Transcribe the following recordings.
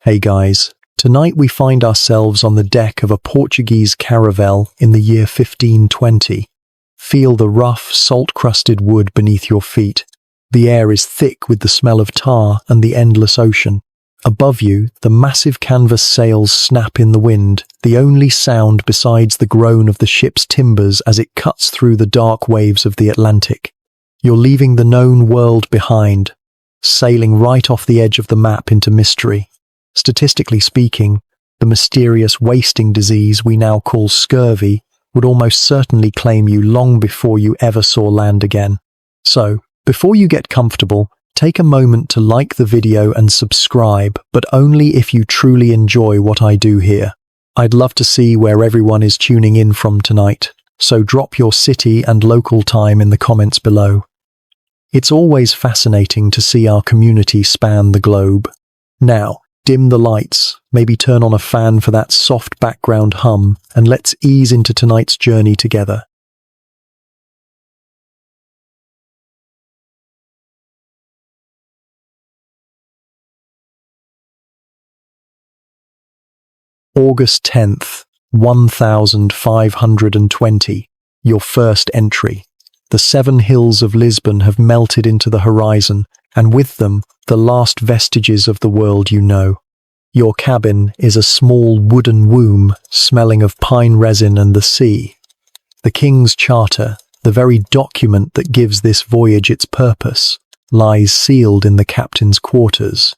Hey guys, tonight we find ourselves on the deck of a Portuguese caravel in the year 1520. Feel the rough, salt-crusted wood beneath your feet. The air is thick with the smell of tar and the endless ocean. Above you, the massive canvas sails snap in the wind, the only sound besides the groan of the ship's timbers as it cuts through the dark waves of the Atlantic. You're leaving the known world behind, sailing right off the edge of the map into mystery. Statistically speaking, the mysterious wasting disease we now call scurvy would almost certainly claim you long before you ever saw land again. So, before you get comfortable, take a moment to like the video and subscribe, but only if you truly enjoy what I do here. I'd love to see where everyone is tuning in from tonight, so drop your city and local time in the comments below. It's always fascinating to see our community span the globe. Now, dim the lights, maybe turn on a fan for that soft background hum, and let's ease into tonight's journey together. August 10th, 1520, your first entry. The 7 hills of Lisbon have melted into the horizon, and with them, the last vestiges of the world you know. Your cabin is a small wooden womb, smelling of pine resin and the sea. The King's Charter, the very document that gives this voyage its purpose, lies sealed in the captain's quarters.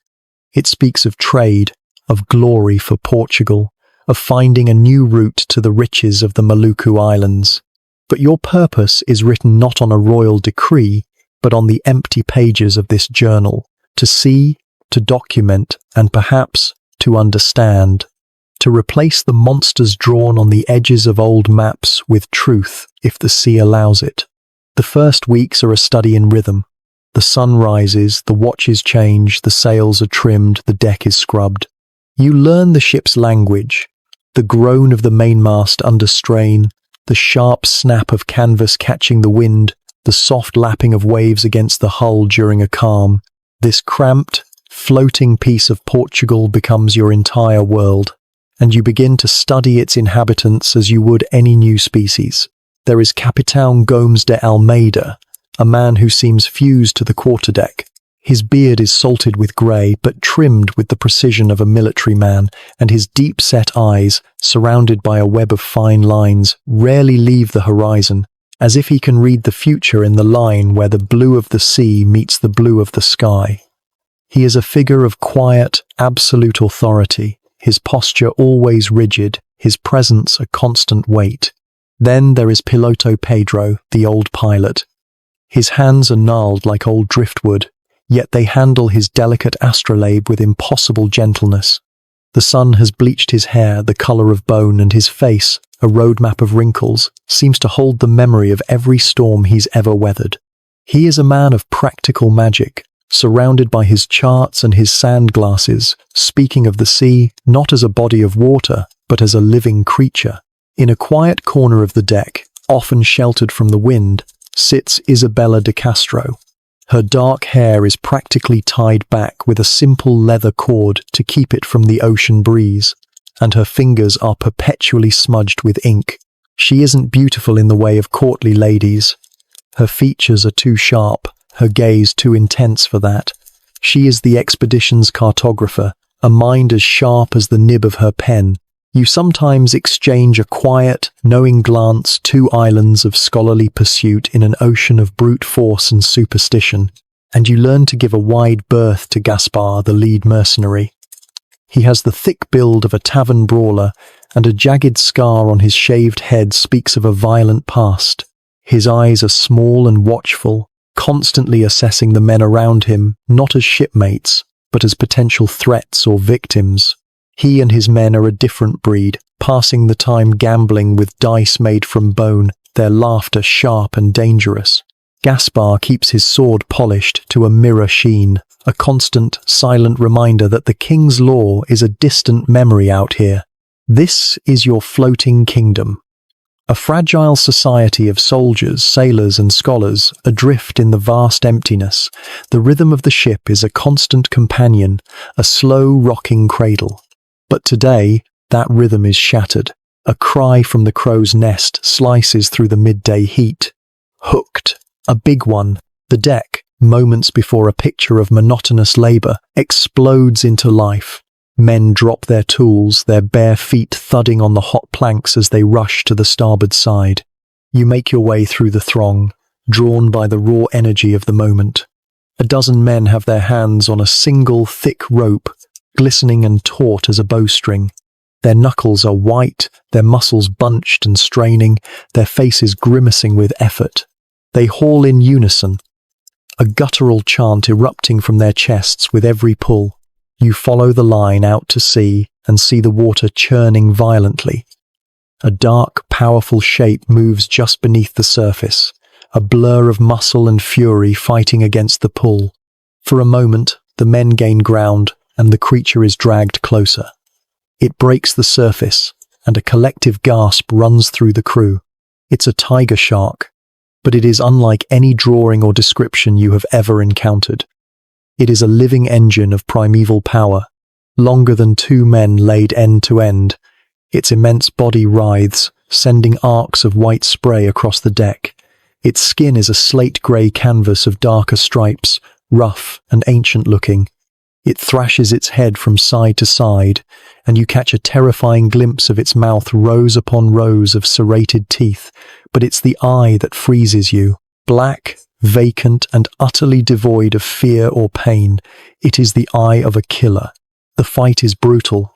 It speaks of trade, of glory for Portugal, of finding a new route to the riches of the Maluku Islands. But your purpose is written not on a royal decree, but on the empty pages of this journal, to see, to document, and perhaps to understand, to replace the monsters drawn on the edges of old maps with truth, if the sea allows it. The first weeks are a study in rhythm. The sun rises, the watches change, the sails are trimmed, the deck is scrubbed. You learn the ship's language, the groan of the mainmast under strain, the sharp snap of canvas catching the wind, the soft lapping of waves against the hull during a calm. This cramped, floating piece of Portugal becomes your entire world, and you begin to study its inhabitants as you would any new species. There is Capitão Gomes de Almeida, a man who seems fused to the quarterdeck. His beard is salted with grey, but trimmed with the precision of a military man, and his deep-set eyes, surrounded by a web of fine lines, rarely leave the horizon, as if he can read the future in the line where the blue of the sea meets the blue of the sky. He is a figure of quiet, absolute authority, his posture always rigid, his presence a constant weight. Then there is Piloto Pedro, the old pilot. His hands are gnarled like old driftwood, yet they handle his delicate astrolabe with impossible gentleness. The sun has bleached his hair the colour of bone, and his face, a roadmap of wrinkles, seems to hold the memory of every storm he's ever weathered. He is a man of practical magic, surrounded by his charts and his sand glasses, speaking of the sea not as a body of water, but as a living creature. In a quiet corner of the deck, often sheltered from the wind, sits Isabella de Castro. Her dark hair is practically tied back with a simple leather cord to keep it from the ocean breeze, and her fingers are perpetually smudged with ink. She isn't beautiful in the way of courtly ladies. Her features are too sharp, her gaze too intense for that. She is the expedition's cartographer, a mind as sharp as the nib of her pen. You sometimes exchange a quiet, knowing glance, 2 islands of scholarly pursuit in an ocean of brute force and superstition, and you learn to give a wide berth to Gaspar, the lead mercenary. He has the thick build of a tavern brawler, and a jagged scar on his shaved head speaks of a violent past. His eyes are small and watchful, constantly assessing the men around him, not as shipmates, but as potential threats or victims. He and his men are a different breed, passing the time gambling with dice made from bone, their laughter sharp and dangerous. Gaspar keeps his sword polished to a mirror sheen, a constant, silent reminder that the king's law is a distant memory out here. This is your floating kingdom. A fragile society of soldiers, sailors, and scholars adrift in the vast emptiness. The rhythm of the ship is a constant companion, a slow rocking cradle. But today, that rhythm is shattered. A cry from the crow's nest slices through the midday heat. Hooked. A big one. The deck, moments before a picture of monotonous labor, explodes into life. Men drop their tools, their bare feet thudding on the hot planks as they rush to the starboard side. You make your way through the throng, drawn by the raw energy of the moment. A dozen men have their hands on a single thick rope, glistening and taut as a bowstring. Their knuckles are white, their muscles bunched and straining, their faces grimacing with effort. They haul in unison, a guttural chant erupting from their chests with every pull. You follow the line out to sea and see the water churning violently. A dark, powerful shape moves just beneath the surface, a blur of muscle and fury fighting against the pull. For a moment, the men gain ground and the creature is dragged closer. It breaks the surface and a collective gasp runs through the crew. It's a tiger shark, but it is unlike any drawing or description you have ever encountered. It is a living engine of primeval power, longer than two men laid end to end. Its immense body writhes, sending arcs of white spray across the deck. Its skin is a slate-grey canvas of darker stripes, rough and ancient-looking. It thrashes its head from side to side, and you catch a terrifying glimpse of its mouth, rows upon rows of serrated teeth. But it's the eye that freezes you. Black, vacant, and utterly devoid of fear or pain. It is the eye of a killer. The fight is brutal.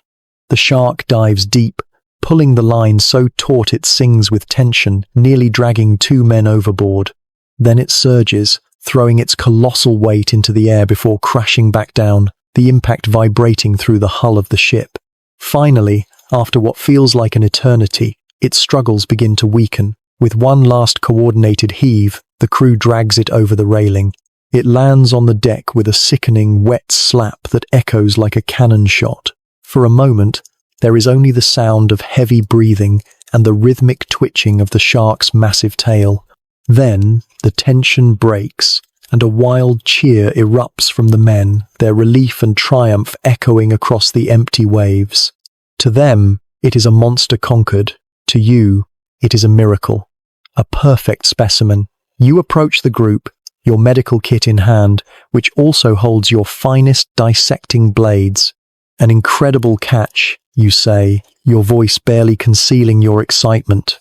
The shark dives deep, pulling the line so taut it sings with tension, nearly dragging two men overboard. Then it surges, throwing its colossal weight into the air before crashing back down, the impact vibrating through the hull of the ship. Finally, after what feels like an eternity, its struggles begin to weaken. With one last coordinated heave, the crew drags it over the railing. It lands on the deck with a sickening, wet slap that echoes like a cannon shot. For a moment, there is only the sound of heavy breathing and the rhythmic twitching of the shark's massive tail. Then, the tension breaks, and a wild cheer erupts from the men, their relief and triumph echoing across the empty waves. To them, it is a monster conquered. To you, it is a miracle. A perfect specimen. You approach the group, your medical kit in hand, which also holds your finest dissecting blades. An incredible catch, you say, your voice barely concealing your excitement.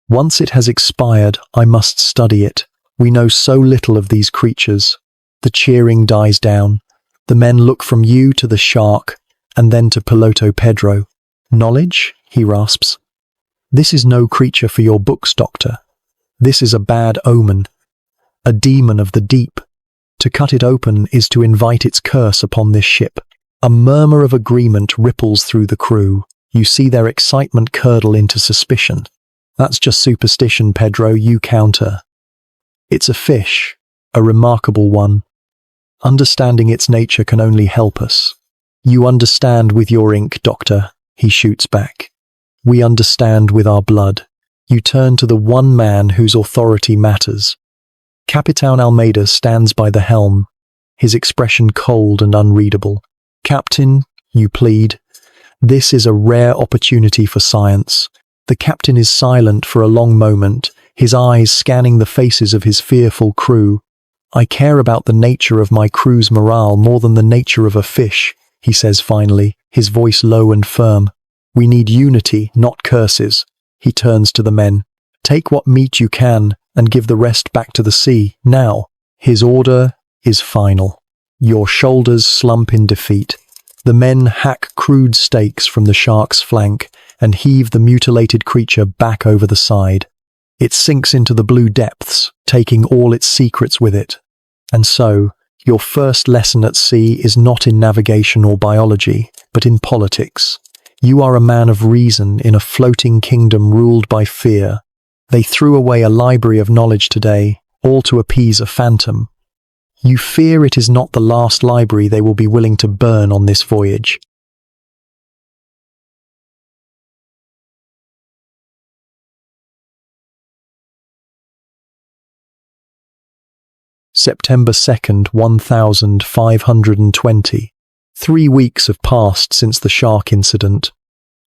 Once it has expired, I must study it. We know so little of these creatures. The cheering dies down. The men look from you to the shark, and then to Piloto Pedro. Knowledge? He rasps. This is no creature for your books, Doctor. This is a bad omen. A demon of the deep. To cut it open is to invite its curse upon this ship. A murmur of agreement ripples through the crew. You see their excitement curdle into suspicion. That's just superstition, Pedro, you counter. It's a fish, a remarkable one. Understanding its nature can only help us. You understand with your ink, Doctor, he shoots back. We understand with our blood. You turn to the one man whose authority matters. Capitan Almeida stands by the helm, his expression cold and unreadable. Captain, you plead, this is a rare opportunity for science. The captain is silent for a long moment, his eyes scanning the faces of his fearful crew. I care about the nature of my crew's morale more than the nature of a fish, he says finally, his voice low and firm. We need unity, not curses. He turns to the men. Take what meat you can and give the rest back to the sea, now. His order is final. Your shoulders slump in defeat. The men hack crude stakes from the shark's flank and heave the mutilated creature back over the side. It sinks into the blue depths, taking all its secrets with it. And so, your first lesson at sea is not in navigation or biology, but in politics. You are a man of reason in a floating kingdom ruled by fear. They threw away a library of knowledge today, all to appease a phantom. You fear it is not the last library they will be willing to burn on this voyage. September 2nd, 1520. 3 weeks have passed since the shark incident.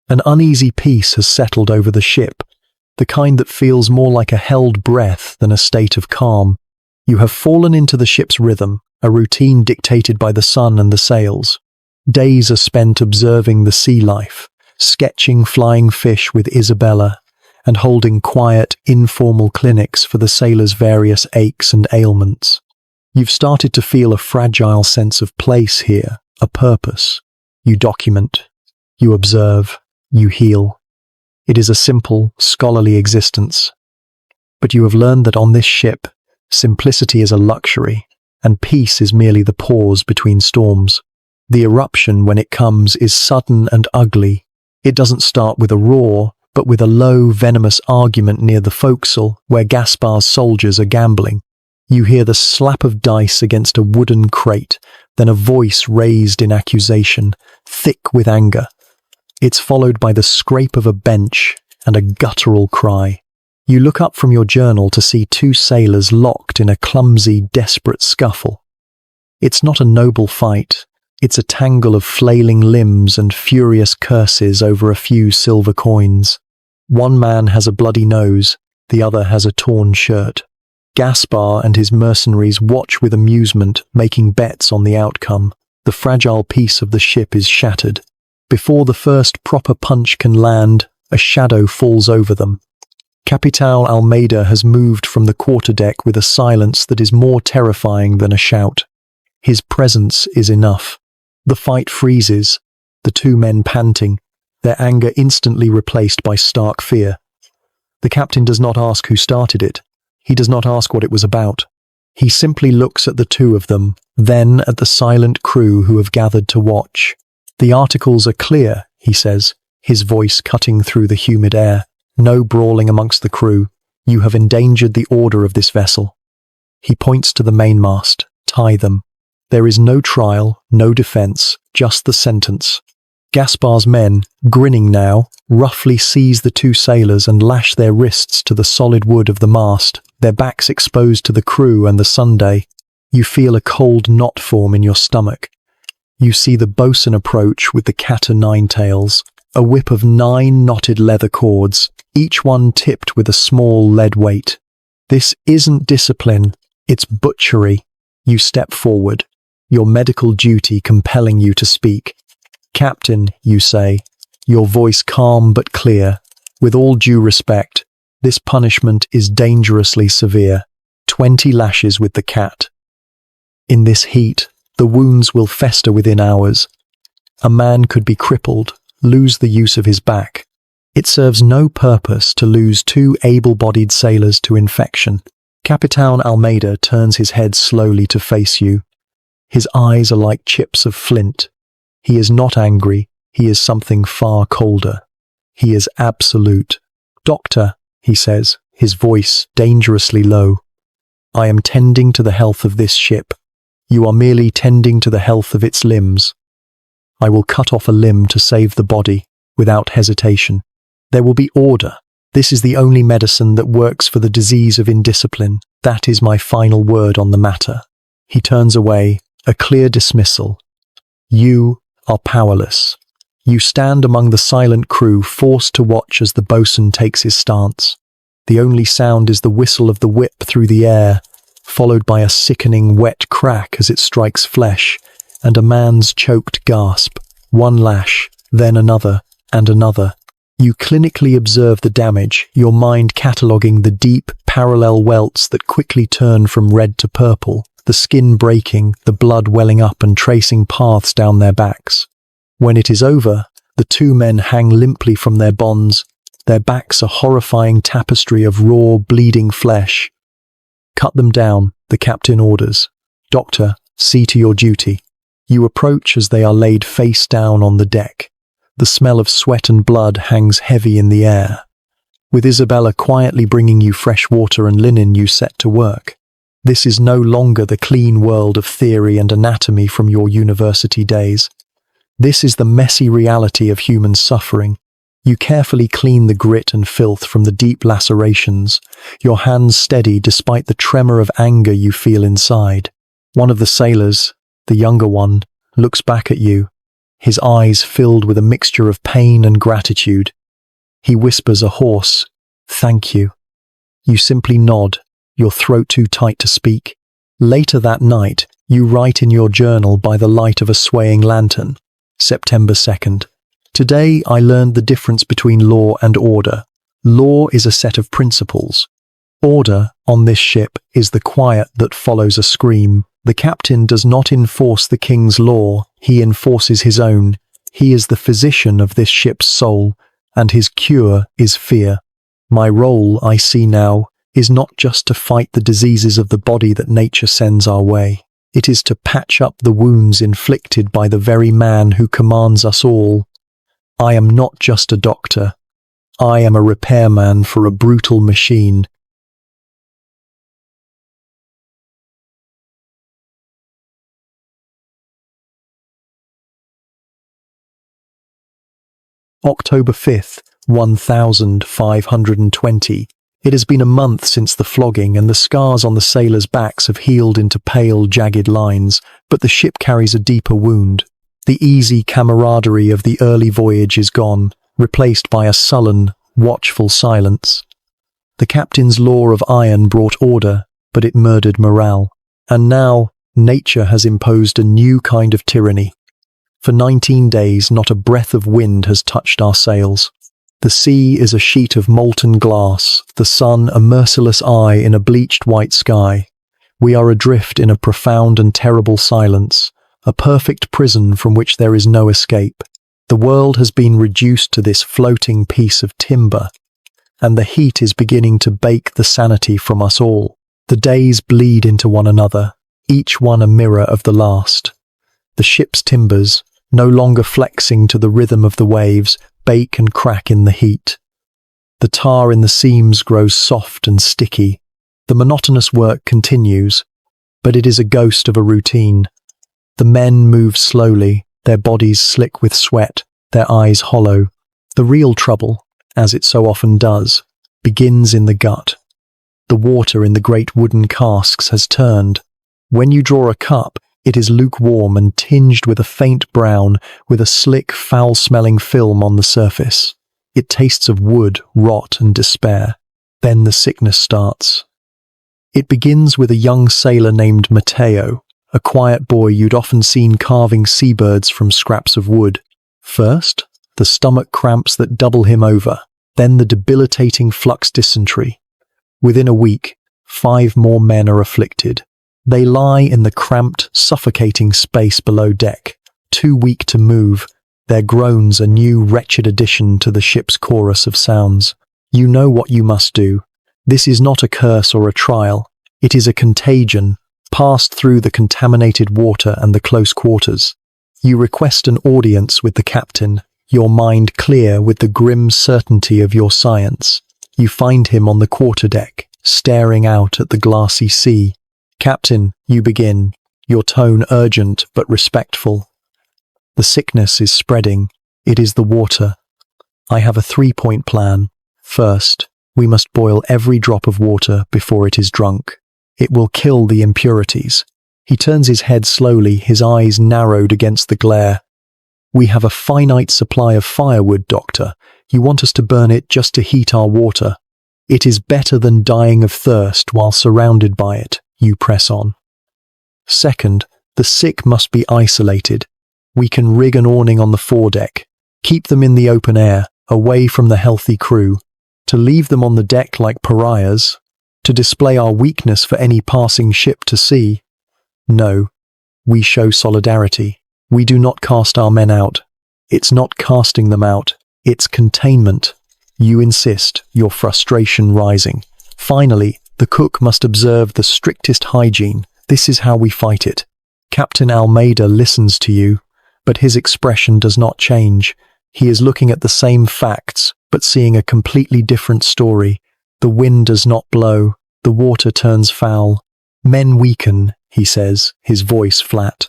An uneasy peace has settled over the ship, the kind that feels more like a held breath than a state of calm. You have fallen into the ship's rhythm, a routine dictated by the sun and the sails. Days are spent observing the sea life, sketching flying fish with Isabella, and holding quiet, informal clinics for the sailors' various aches and ailments. You've started to feel a fragile sense of place here, a purpose. You document, you observe, you heal. It is a simple, scholarly existence. But you have learned that on this ship, simplicity is a luxury, and peace is merely the pause between storms. The eruption, when it comes, is sudden and ugly. It doesn't start with a roar, but with a low, venomous argument near the forecastle, where Gaspar's soldiers are gambling. You hear the slap of dice against a wooden crate, then a voice raised in accusation, thick with anger. It's followed by the scrape of a bench and a guttural cry. You look up from your journal to see 2 sailors locked in a clumsy, desperate scuffle. It's not a noble fight. It's a tangle of flailing limbs and furious curses over a few silver coins. One man has a bloody nose, the other has a torn shirt. Gaspar and his mercenaries watch with amusement, making bets on the outcome. The fragile peace of the ship is shattered. Before the first proper punch can land, a shadow falls over them. Capitan Almeida has moved from the quarterdeck with a silence that is more terrifying than a shout. His presence is enough. The fight freezes, the 2 men panting, their anger instantly replaced by stark fear. The captain does not ask who started it. He does not ask what it was about. He simply looks at the 2 of them, then at the silent crew who have gathered to watch. "The articles are clear," he says, his voice cutting through the humid air. "No brawling amongst the crew. You have endangered the order of this vessel." He points to the mainmast. "Tie them." There is no trial, no defense, just the sentence. Gaspar's men, grinning now, roughly seize the 2 sailors and lash their wrists to the solid wood of the mast, their backs exposed to the crew and the Sunday. You feel a cold knot form in your stomach. You see the boatswain approach with the cat-o'-nine-tails, a whip of 9 knotted leather cords, each one tipped with a small lead weight. This isn't discipline, it's butchery. You step forward, your medical duty compelling you to speak. "Captain," you say, your voice calm but clear, "with all due respect, this punishment is dangerously severe. 20 lashes with the cat. In this heat, the wounds will fester within hours. A man could be crippled, lose the use of his back. It serves no purpose to lose 2 able-bodied sailors to infection." Capitan Almeida turns his head slowly to face you. His eyes are like chips of flint. He is not angry, he is something far colder. He is absolute. "Doctor," he says, his voice dangerously low, "I am tending to the health of this ship. You are merely tending to the health of its limbs. I will cut off a limb to save the body, without hesitation. There will be order. This is the only medicine that works for the disease of indiscipline. That is my final word on the matter." He turns away, a clear dismissal. You are powerless. You stand among the silent crew, forced to watch as the boatswain takes his stance. The only sound is the whistle of the whip through the air, followed by a sickening wet crack as it strikes flesh, and a man's choked gasp. 1 lash, then another, and another. You clinically observe the damage, your mind cataloguing the deep, parallel welts that quickly turn from red to purple, the skin breaking, the blood welling up and tracing paths down their backs. When it is over, the 2 men hang limply from their bonds, their backs a horrifying tapestry of raw, bleeding flesh. "Cut them down," the captain orders. "Doctor, see to your duty." You approach as they are laid face down on the deck. The smell of sweat and blood hangs heavy in the air. With Isabella quietly bringing you fresh water and linen, you set to work. This is no longer the clean world of theory and anatomy from your university days. This is the messy reality of human suffering. You carefully clean the grit and filth from the deep lacerations, your hands steady despite the tremor of anger you feel inside. One of the sailors, the younger one, looks back at you, his eyes filled with a mixture of pain and gratitude. He whispers a hoarse, "Thank you." You simply nod, your throat too tight to speak. Later that night, you write in your journal by the light of a swaying lantern. September 2nd. Today I learned the difference between law and order. Law is a set of principles. Order, on this ship, is the quiet that follows a scream. The captain does not enforce the king's law, he enforces his own. He is the physician of this ship's soul, and his cure is fear. My role, I see now, is not just to fight the diseases of the body that nature sends our way. It is to patch up the wounds inflicted by the very man who commands us all. I am not just a doctor. I am a repairman for a brutal machine. October 5th, 1520. It has been a month since the flogging, and the scars on the sailors' backs have healed into pale, jagged lines, but the ship carries a deeper wound. The easy camaraderie of the early voyage is gone, replaced by a sullen, watchful silence. The captain's law of iron brought order, but it murdered morale. And now, nature has imposed a new kind of tyranny. For 19 days, not a breath of wind has touched our sails. The sea is a sheet of molten glass, the sun a merciless eye in a bleached white sky. We are adrift in a profound and terrible silence, a perfect prison from which there is no escape. The world has been reduced to this floating piece of timber, and the heat is beginning to bake the sanity from us all. The days bleed into one another, each one a mirror of the last. The ship's timbers, no longer flexing to the rhythm of the waves, bake and crack in the heat. The tar in the seams grows soft and sticky. The monotonous work continues, but it is a ghost of a routine. The men move slowly, their bodies slick with sweat, their eyes hollow. The real trouble, as it so often does, begins in the gut. The water in the great wooden casks has turned. When you draw a cup, it is lukewarm and tinged with a faint brown, with a slick, foul-smelling film on the surface. It tastes of wood, rot, and despair. Then the sickness starts. It begins with a young sailor named Matteo, a quiet boy you'd often seen carving seabirds from scraps of wood. First, the stomach cramps that double him over, then the debilitating flux dysentery. Within a week, 5 more men are afflicted. They lie in the cramped, suffocating space below deck, too weak to move, their groans a new wretched addition to the ship's chorus of sounds. You know what you must do. This is not a curse or a trial. It is a contagion, passed through the contaminated water and the close quarters. You request an audience with the captain, your mind clear with the grim certainty of your science. You find him on the quarterdeck, staring out at the glassy sea. "Captain," you begin, your tone urgent but respectful. "The sickness is spreading. It is the water. I have a 3-point plan. First, we must boil every drop of water before it is drunk. It will kill the impurities." He turns his head slowly, his eyes narrowed against the glare. "We have a finite supply of firewood, Doctor. You want us to burn it just to heat our water. It is better than dying of thirst while surrounded by it," you press on. "Second, the sick must be isolated. We can rig an awning on the foredeck, keep them in the open air, away from the healthy crew. To leave them on the deck like pariahs, to display our weakness for any passing ship to see. No, we show solidarity. We do not cast our men out. It's not casting them out, it's containment." You insist, your frustration rising. Finally, the cook must observe the strictest hygiene. This is how we fight it. Captain Almeida listens to you, but his expression does not change. He is looking at the same facts, but seeing a completely different story. The wind does not blow. The water turns foul. "Men weaken," he says, his voice flat.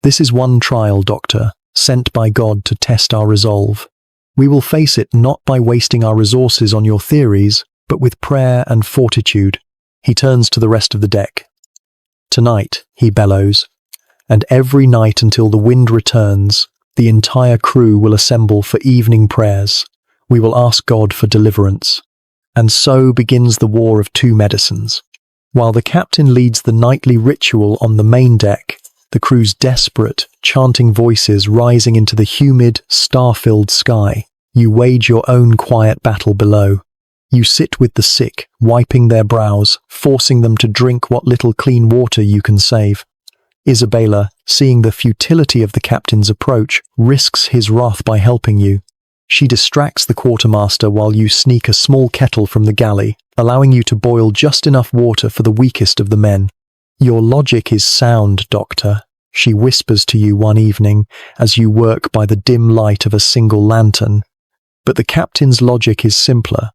"This is one trial, Doctor, sent by God to test our resolve. We will face it not by wasting our resources on your theories, but with prayer and fortitude. He turns to the rest of the deck. Tonight, he bellows, and every night until the wind returns, the entire crew will assemble for evening prayers. We will ask God for deliverance. And so begins the war of two medicines. While the captain leads the nightly ritual on the main deck, the crew's desperate, chanting voices rising into the humid, star-filled sky, you wage your own quiet battle below. You sit with the sick, wiping their brows, forcing them to drink what little clean water you can save. Isabella, seeing the futility of the captain's approach, risks his wrath by helping you. She distracts the quartermaster while you sneak a small kettle from the galley, allowing you to boil just enough water for the weakest of the men. Your logic is sound, Doctor, she whispers to you one evening as you work by the dim light of a single lantern. But the captain's logic is simpler.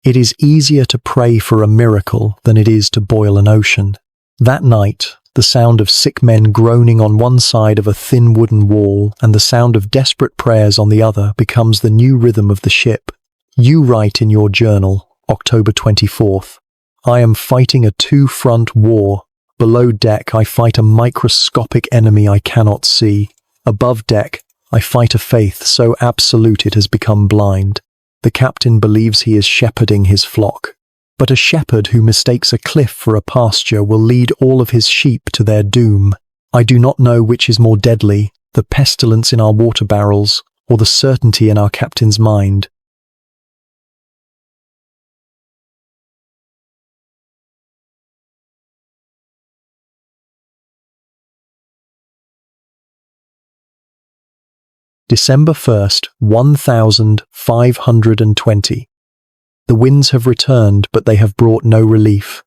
It is easier to pray for a miracle than it is to boil an ocean. That night, the sound of sick men groaning on one side of a thin wooden wall and the sound of desperate prayers on the other becomes the new rhythm of the ship. You write in your journal, October 24th, I am fighting a two-front war. Below deck, I fight a microscopic enemy I cannot see. Above deck, I fight a faith so absolute it has become blind. The captain believes he is shepherding his flock. But a shepherd who mistakes a cliff for a pasture will lead all of his sheep to their doom. I do not know which is more deadly, the pestilence in our water barrels, or the certainty in our captain's mind. December 1st, 1520. The winds have returned, but they have brought no relief.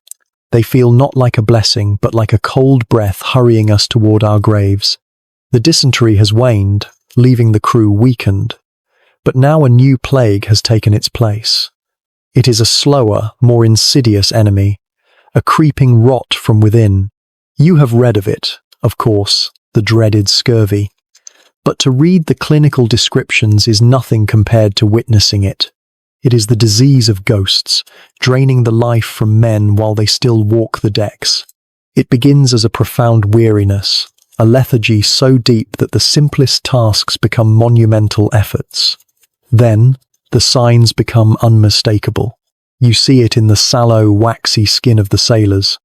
They feel not like a blessing, but like a cold breath hurrying us toward our graves. The dysentery has waned, leaving the crew weakened. But now a new plague has taken its place. It is a slower, more insidious enemy, a creeping rot from within. You have read of it, of course, the dreaded scurvy. But to read the clinical descriptions is nothing compared to witnessing it. It is the disease of ghosts, draining the life from men while they still walk the decks. It begins as a profound weariness, a lethargy so deep that the simplest tasks become monumental efforts. Then, the signs become unmistakable. You see it in the sallow, waxy skin of the sailors.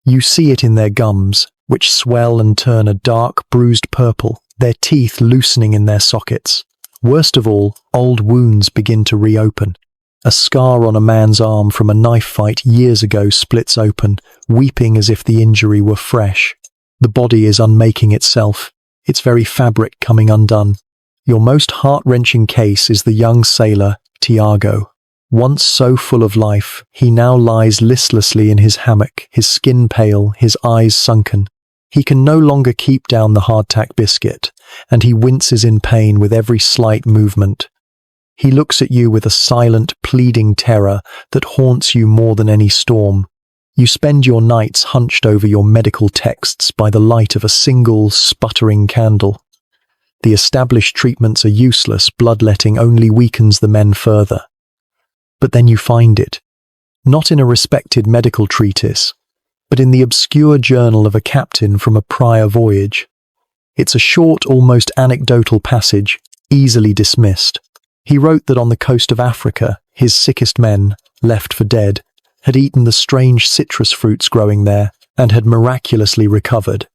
You see it in their gums, which swell and turn a dark, bruised purple, their teeth loosening in their sockets. Worst of all, old wounds begin to reopen. A scar on a man's arm from a knife fight years ago splits open, weeping as if the injury were fresh. The body is unmaking itself, its very fabric coming undone. Your most heart-wrenching case is the young sailor, Tiago. Once so full of life, he now lies listlessly in his hammock, his skin pale, his eyes sunken. He can no longer keep down the hardtack biscuit, and he winces in pain with every slight movement. He looks at you with a silent, pleading terror that haunts you more than any storm. You spend your nights hunched over your medical texts by the light of a single, sputtering candle. The established treatments are useless, bloodletting only weakens the men further. But then you find it, not in a respected medical treatise, but in the obscure journal of a captain from a prior voyage. It's a short, almost anecdotal passage, easily dismissed. He wrote that on the coast of Africa, his sickest men, left for dead, had eaten the strange citrus fruits growing there and had miraculously recovered.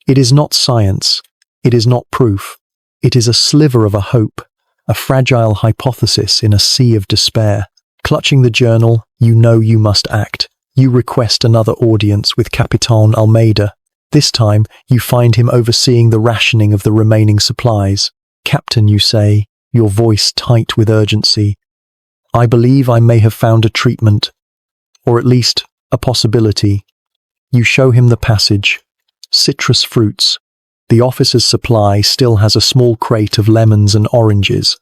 It is not science. It is not proof. It is a sliver of a hope, a fragile hypothesis in a sea of despair. Clutching the journal, you know you must act. You request another audience with Capitan Almeida. This time, you find him overseeing the rationing of the remaining supplies. Captain, you say, your voice tight with urgency, I believe I may have found a treatment, or at least a possibility. You show him the passage. Citrus fruits. The officer's supply still has a small crate of lemons and oranges.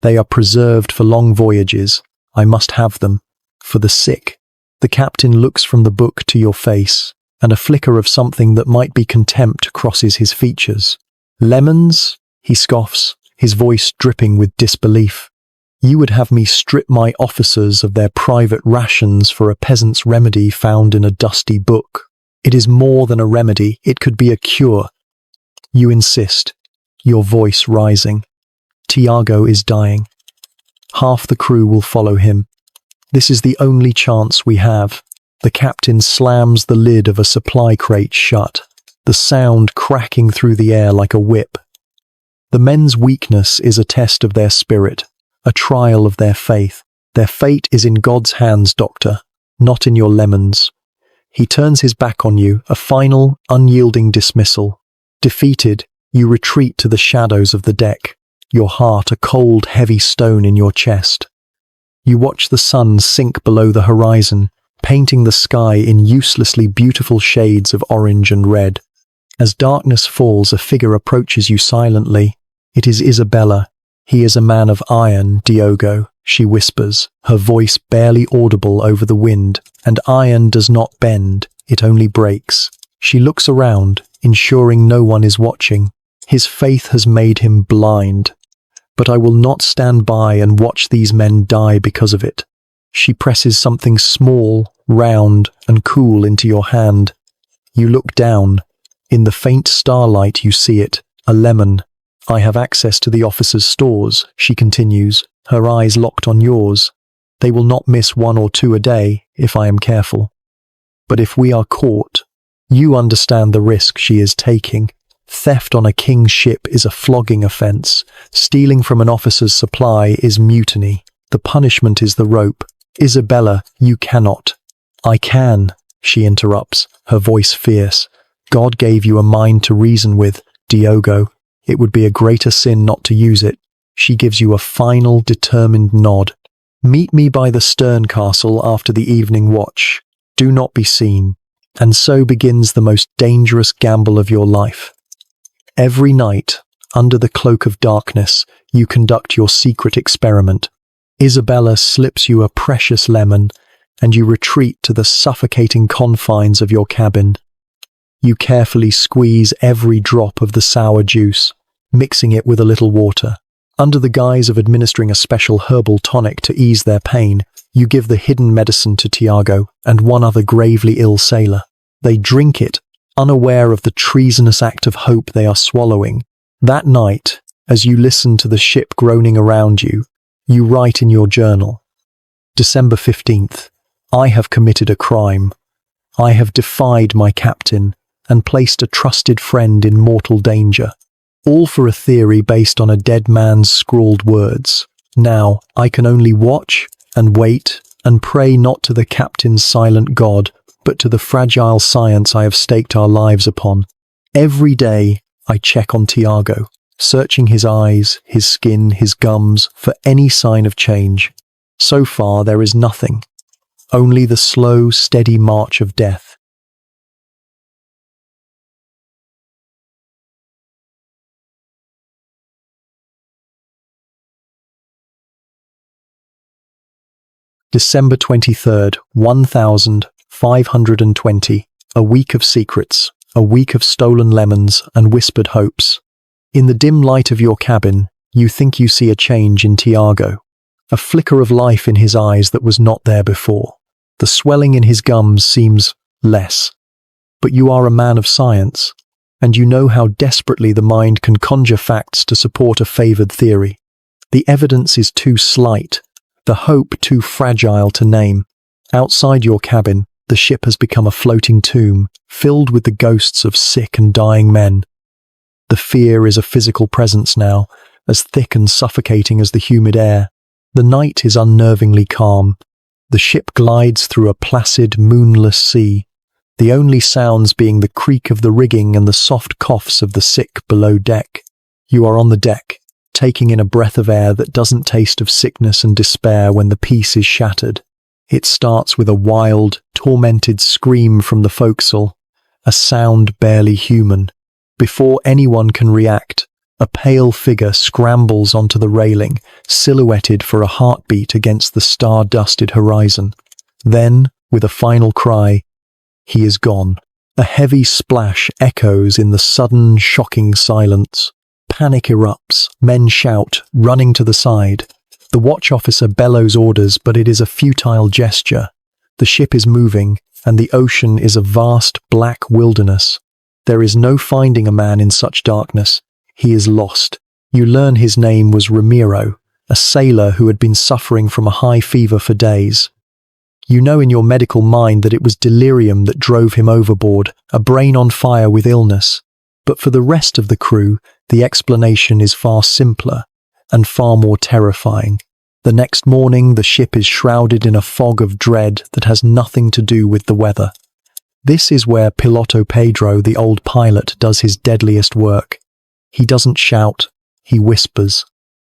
They are preserved for long voyages. I must have them. For the sick. The captain looks from the book to your face, and a flicker of something that might be contempt crosses his features. Lemons? He scoffs. his voice dripping with disbelief. "You would have me strip my officers of their private rations for a peasant's remedy found in a dusty book. It is more than a remedy, it could be a cure." You insist, your voice rising. "Tiago is dying. Half the crew will follow him. This is the only chance we have." The captain slams the lid of a supply crate shut, the sound cracking through the air like a whip. The men's weakness is a test of their spirit, a trial of their faith. "Their fate is in God's hands, Doctor, not in your lemons." He turns his back on you, a final, unyielding dismissal. Defeated, you retreat to the shadows of the deck, your heart a cold, heavy stone in your chest. You watch the sun sink below the horizon, painting the sky in uselessly beautiful shades of orange and red. As darkness falls, a figure approaches you silently. It is Isabella. "He is a man of iron, Diogo," she whispers, her voice barely audible over the wind. "And iron does not bend, it only breaks." She looks around, ensuring no one is watching. His faith has made him blind. "But I will not stand by and watch these men die because of it." She presses something small, round, and cool into your hand. You look down. In the faint starlight you see it, a lemon. "I have access to the officers' stores," she continues, her eyes locked on yours. "They will not miss 1 or 2 a day, if I am careful. But if we are caught..." You understand the risk she is taking. Theft on a king's ship is a flogging offence. Stealing from an officer's supply is mutiny. The punishment is the rope. "Isabella, you cannot." "I can," she interrupts, her voice fierce. "God gave you a mind to reason with, Diogo. It would be a greater sin not to use it." She gives you a final, determined nod. "Meet me by the stern castle after the evening watch. Do not be seen." And so begins the most dangerous gamble of your life. Every night, under the cloak of darkness, you conduct your secret experiment. Isabella slips you a precious lemon, and you retreat to the suffocating confines of your cabin. You carefully squeeze every drop of the sour juice, mixing it with a little water. Under the guise of administering a special herbal tonic to ease their pain, you give the hidden medicine to Tiago and one other gravely ill sailor. They drink it, unaware of the treasonous act of hope they are swallowing. That night, as you listen to the ship groaning around you, you write in your journal, "December 15th, I have committed a crime. I have defied my captain and placed a trusted friend in mortal danger. All for a theory based on a dead man's scrawled words. Now, I can only watch and wait and pray not to the captain's silent God, but to the fragile science I have staked our lives upon. Every day, I check on Tiago, searching his eyes, his skin, his gums, for any sign of change. So far, there is nothing. Only the slow, steady march of death. December 23rd, 1520. A week of secrets, a week of stolen lemons and whispered hopes. In the dim light of your cabin, you think you see a change in Tiago. A flicker of life in his eyes that was not there before. The swelling in his gums seems less. But you are a man of science, and you know how desperately the mind can conjure facts to support a favoured theory. The evidence is too slight, the hope too fragile to name. Outside your cabin, the ship has become a floating tomb, filled with the ghosts of sick and dying men. The fear is a physical presence now, as thick and suffocating as the humid air. The night is unnervingly calm. The ship glides through a placid, moonless sea, the only sounds being the creak of the rigging and the soft coughs of the sick below deck. You are on the deck, taking in a breath of air that doesn't taste of sickness and despair when the peace is shattered. It starts with a wild, tormented scream from the forecastle, a sound barely human. Before anyone can react, a pale figure scrambles onto the railing, silhouetted for a heartbeat against the star-dusted horizon. Then, with a final cry, he is gone. A heavy splash echoes in the sudden, shocking silence. Panic erupts. Men shout, running to the side. The watch officer bellows orders, but it is a futile gesture. The ship is moving, and the ocean is a vast black wilderness. There is no finding a man in such darkness. He is lost. You learn his name was Ramiro, a sailor who had been suffering from a high fever for days. You know in your medical mind that it was delirium that drove him overboard, a brain on fire with illness. But for the rest of the crew, the explanation is far simpler and far more terrifying. The next morning, the ship is shrouded in a fog of dread that has nothing to do with the weather. This is where Piloto Pedro, the old pilot, does his deadliest work. He doesn't shout, he whispers.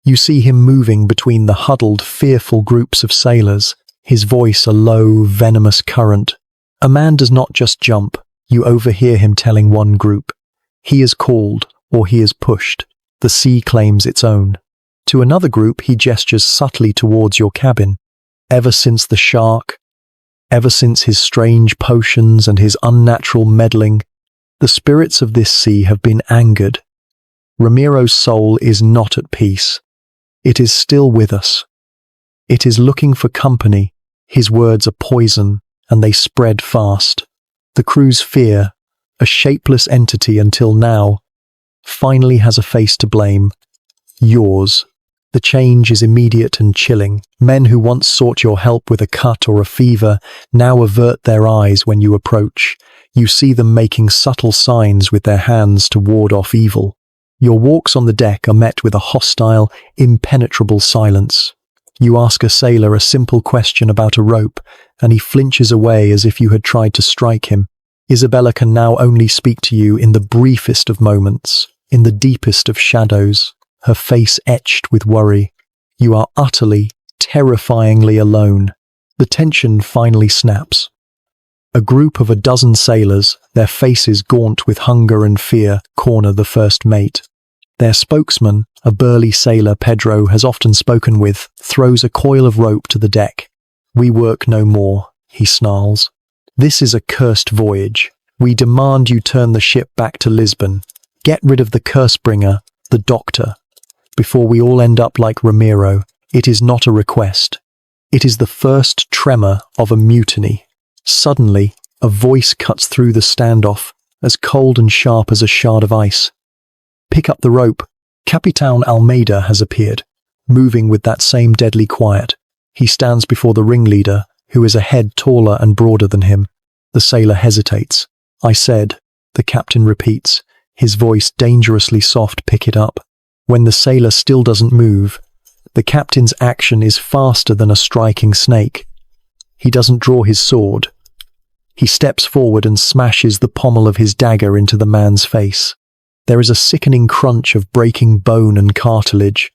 You see him moving between the huddled, fearful groups of sailors, his voice a low, venomous current. A man does not just jump. You overhear him telling one group. He is called, or he is pushed. The sea claims its own. To another group, he gestures subtly towards your cabin. Ever since the shark, ever since his strange potions and his unnatural meddling, the spirits of this sea have been angered. Ramiro's soul is not at peace. It is still with us. It is looking for company. His words are poison, and they spread fast. The crew's fear, a shapeless entity until now, finally has a face to blame. Yours. The change is immediate and chilling. Men who once sought your help with a cut or a fever now avert their eyes when you approach. You see them making subtle signs with their hands to ward off evil. Your walks on the deck are met with a hostile, impenetrable silence. You ask a sailor a simple question about a rope, and he flinches away as if you had tried to strike him. Isabella can now only speak to you in the briefest of moments, in the deepest of shadows, her face etched with worry. You are utterly, terrifyingly alone. The tension finally snaps. A group of a dozen sailors, their faces gaunt with hunger and fear, corner the first mate. Their spokesman, a burly sailor Pedro has often spoken with, throws a coil of rope to the deck. "We work no more," he snarls. "This is a cursed voyage. We demand you turn the ship back to Lisbon. Get rid of the curse-bringer, the doctor, before we all end up like Ramiro." It is not a request. It is the first tremor of a mutiny. Suddenly, a voice cuts through the standoff, as cold and sharp as a shard of ice. "Pick up the rope." Capitan Almeida has appeared, moving with that same deadly quiet. He stands before the ringleader, who is a head taller and broader than him. The sailor hesitates. "I said," the captain repeats, his voice dangerously soft. "Pick it up." When the sailor still doesn't move, the captain's action is faster than a striking snake. He doesn't draw his sword. He steps forward and smashes the pommel of his dagger into the man's face. There is a sickening crunch of breaking bone and cartilage.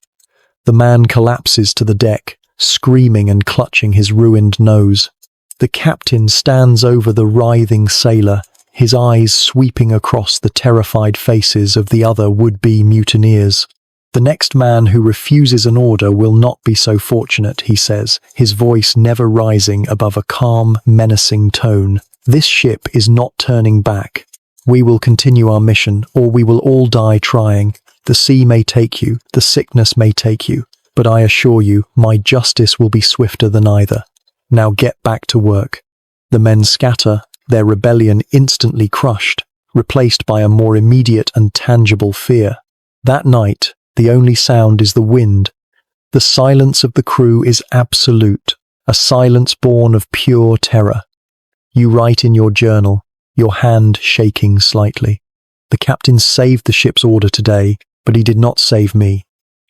The man collapses to the deck, screaming and clutching his ruined nose. The captain stands over the writhing sailor, his eyes sweeping across the terrified faces of the other would-be mutineers. "The next man who refuses an order will not be so fortunate," he says, his voice never rising above a calm, menacing tone. "This ship is not turning back. We will continue our mission, or we will all die trying. The sea may take you, the sickness may take you, but I assure you, my justice will be swifter than either. Now get back to work." The men scatter, their rebellion instantly crushed, replaced by a more immediate and tangible fear. That night, the only sound is the wind. The silence of the crew is absolute, a silence born of pure terror. You write in your journal, your hand shaking slightly. "The captain saved the ship's order today, but he did not save me.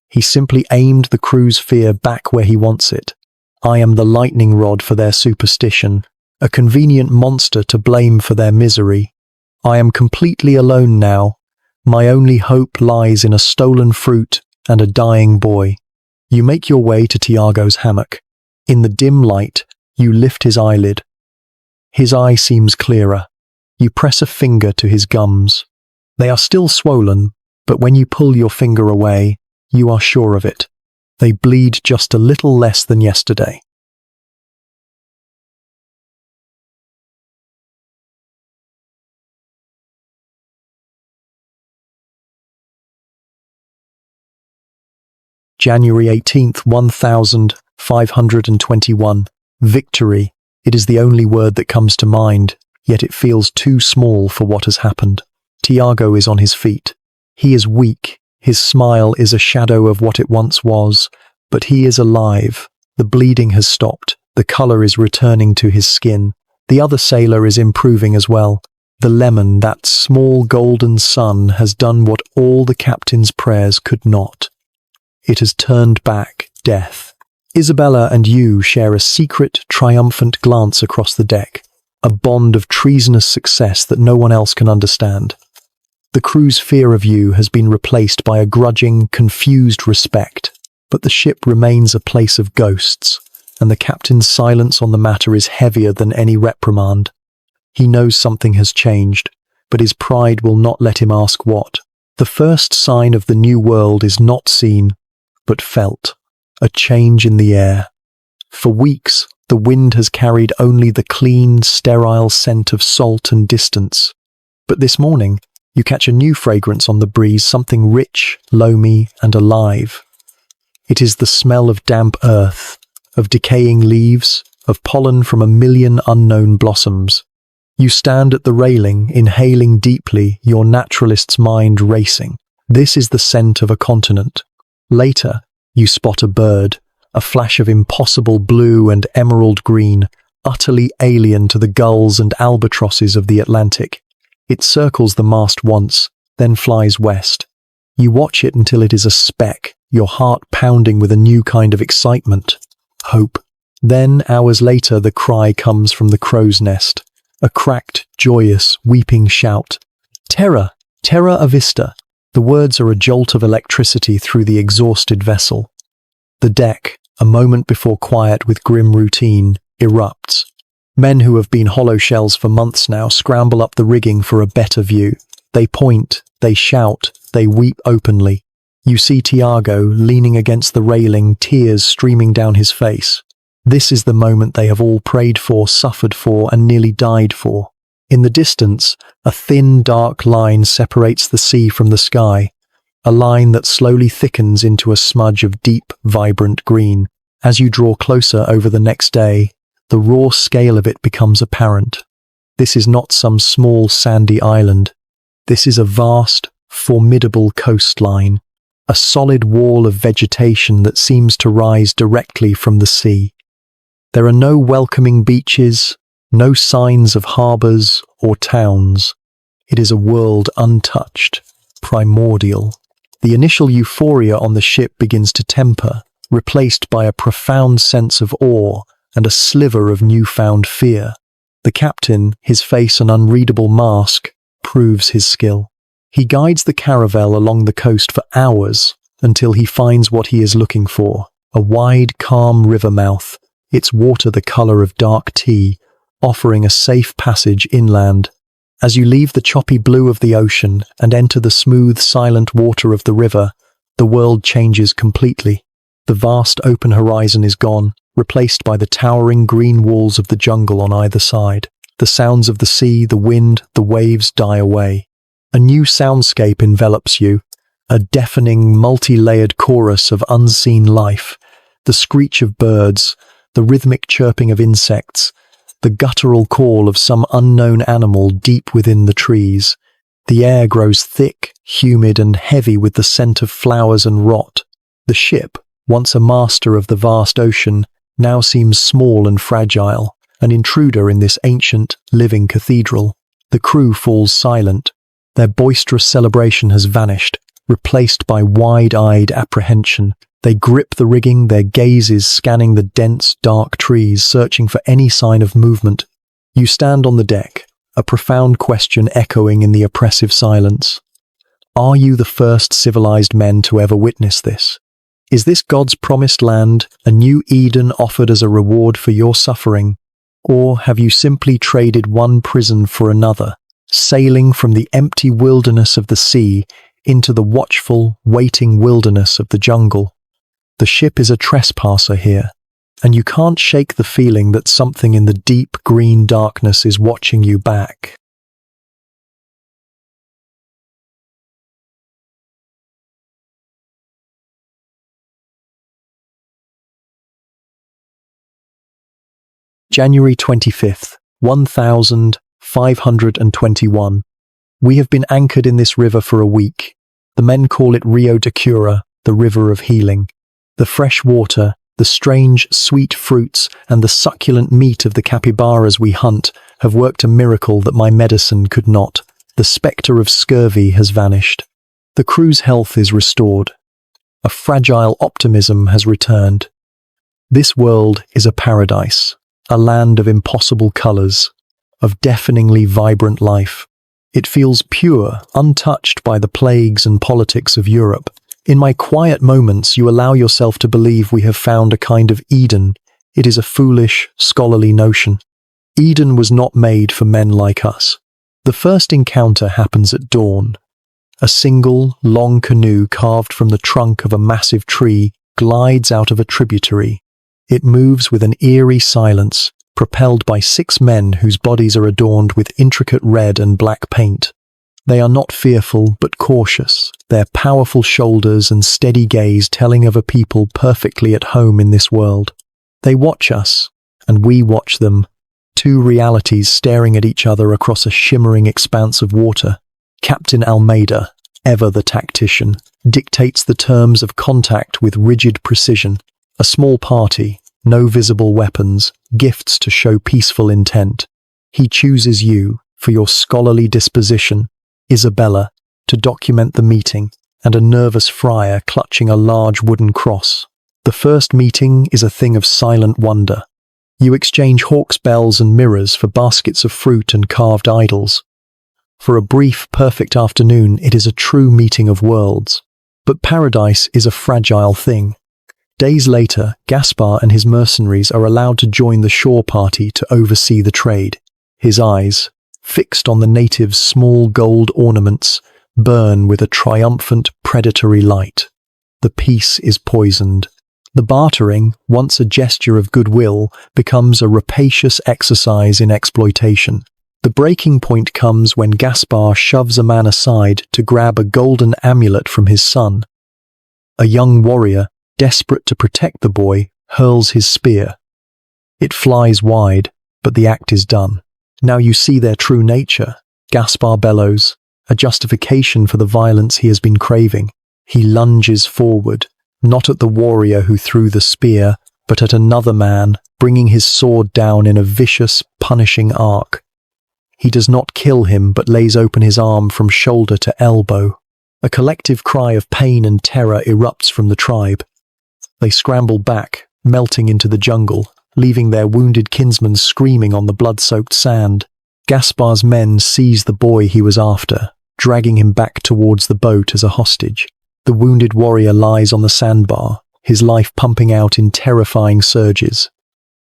He simply aimed the crew's fear back where he wants it. I am the lightning rod for their superstition, a convenient monster to blame for their misery. I am completely alone now. My only hope lies in a stolen fruit and a dying boy." You make your way to Tiago's hammock. In the dim light, you lift his eyelid. His eye seems clearer. You press a finger to his gums. They are still swollen, but when you pull your finger away, you are sure of it. They bleed just a little less than yesterday. January 18th, 1521. Victory. It is the only word that comes to mind, yet it feels too small for what has happened. Tiago is on his feet. He is weak. His smile is a shadow of what it once was, but he is alive. The bleeding has stopped. The color is returning to his skin. The other sailor is improving as well. The lemon, that small golden sun, has done what all the captain's prayers could not. It has turned back death. Isabella and you share a secret, triumphant glance across the deck, a bond of treasonous success that no one else can understand. The crew's fear of you has been replaced by a grudging, confused respect, but the ship remains a place of ghosts, and the captain's silence on the matter is heavier than any reprimand. He knows something has changed, but his pride will not let him ask what. The first sign of the new world is not seen, but felt. A change in the air. For weeks, the wind has carried only the clean, sterile scent of salt and distance. But this morning, you catch a new fragrance on the breeze, something rich, loamy, and alive. It is the smell of damp earth, of decaying leaves, of pollen from a million unknown blossoms. You stand at the railing, inhaling deeply, your naturalist's mind racing. This is the scent of a continent. Later, you spot a bird, a flash of impossible blue and emerald green, utterly alien to the gulls and albatrosses of the Atlantic. It circles the mast once, then flies west. You watch it until it is a speck, your heart pounding with a new kind of excitement, hope. Then, hours later, the cry comes from the crow's nest. A cracked, joyous, weeping shout. Terra! Terra a vista! The words are a jolt of electricity through the exhausted vessel. The deck, a moment before quiet with grim routine, erupts. Men who have been hollow shells for months now scramble up the rigging for a better view. They point, they shout, they weep openly. You see Tiago leaning against the railing, tears streaming down his face. This is the moment they have all prayed for, suffered for, and nearly died for. In the distance, a thin, dark line separates the sea from the sky, a line that slowly thickens into a smudge of deep, vibrant green. As you draw closer over the next day, the raw scale of it becomes apparent. This is not some small, sandy island. This is a vast, formidable coastline, a solid wall of vegetation that seems to rise directly from the sea. There are no welcoming beaches, no signs of harbours or towns. It is a world untouched, primordial. The initial euphoria on the ship begins to temper, replaced by a profound sense of awe and a sliver of newfound fear. The captain, his face an unreadable mask, proves his skill. He guides the caravel along the coast for hours until he finds what he is looking for, a wide, calm river mouth, its water the colour of dark tea, offering a safe passage inland. As you leave the choppy blue of the ocean and enter the smooth, silent water of the river, the world changes completely. The vast open horizon is gone, replaced by the towering green walls of the jungle on either side. The sounds of the sea, the wind, the waves die away. A new soundscape envelops you, a deafening, multi-layered chorus of unseen life. The screech of birds, the rhythmic chirping of insects, the guttural call of some unknown animal deep within the trees. The air grows thick, humid, and heavy with the scent of flowers and rot. The ship, once a master of the vast ocean, now seems small and fragile, an intruder in this ancient, living cathedral. The crew falls silent. Their boisterous celebration has vanished, replaced by wide-eyed apprehension. They grip the rigging, their gazes scanning the dense, dark trees, searching for any sign of movement. You stand on the deck, a profound question echoing in the oppressive silence. Are you the first civilized men to ever witness this? Is this God's promised land, a new Eden offered as a reward for your suffering? Or have you simply traded one prison for another, sailing from the empty wilderness of the sea into the watchful, waiting wilderness of the jungle? The ship is a trespasser here, and you can't shake the feeling that something in the deep green darkness is watching you back. January 25th, 1521. We have been anchored in this river for a week. The men call it Rio de Cura, the river of healing. The fresh water, the strange, sweet fruits, and the succulent meat of the capybaras we hunt have worked a miracle that my medicine could not. The spectre of scurvy has vanished. The crew's health is restored. A fragile optimism has returned. This world is a paradise, a land of impossible colors, of deafeningly vibrant life. It feels pure, untouched by the plagues and politics of Europe. In my quiet moments, you allow yourself to believe we have found a kind of Eden. It is a foolish, scholarly notion. Eden was not made for men like us. The first encounter happens at dawn. A single, long canoe carved from the trunk of a massive tree glides out of a tributary. It moves with an eerie silence, propelled by 6 men whose bodies are adorned with intricate red and black paint. They are not fearful, but cautious, their powerful shoulders and steady gaze telling of a people perfectly at home in this world. They watch us, and we watch them, 2 realities staring at each other across a shimmering expanse of water. Captain Almeida, ever the tactician, dictates the terms of contact with rigid precision. A small party, no visible weapons, gifts to show peaceful intent. He chooses you, for your scholarly disposition, Isabella, to document the meeting, and a nervous friar clutching a large wooden cross. The first meeting is a thing of silent wonder. You exchange hawks' bells and mirrors for baskets of fruit and carved idols. For a brief, perfect afternoon, it is a true meeting of worlds. But paradise is a fragile thing. Days later, Gaspar and his mercenaries are allowed to join the shore party to oversee the trade. His eyes, fixed on the natives' small gold ornaments, burn with a triumphant, predatory light. The peace is poisoned. The bartering, once a gesture of goodwill, becomes a rapacious exercise in exploitation. The breaking point comes when Gaspar shoves a man aside to grab a golden amulet from his son. A young warrior, desperate to protect the boy, hurls his spear. It flies wide, but the act is done. Now you see their true nature. Gaspar bellows, a justification for the violence he has been craving. He lunges forward, not at the warrior who threw the spear, but at another man, bringing his sword down in a vicious, punishing arc. He does not kill him, but lays open his arm from shoulder to elbow. A collective cry of pain and terror erupts from the tribe. They scramble back, melting into the jungle, leaving their wounded kinsman screaming on the blood-soaked sand. Gaspar's men seize the boy he was after, dragging him back towards the boat as a hostage. The wounded warrior lies on the sandbar, his life pumping out in terrifying surges.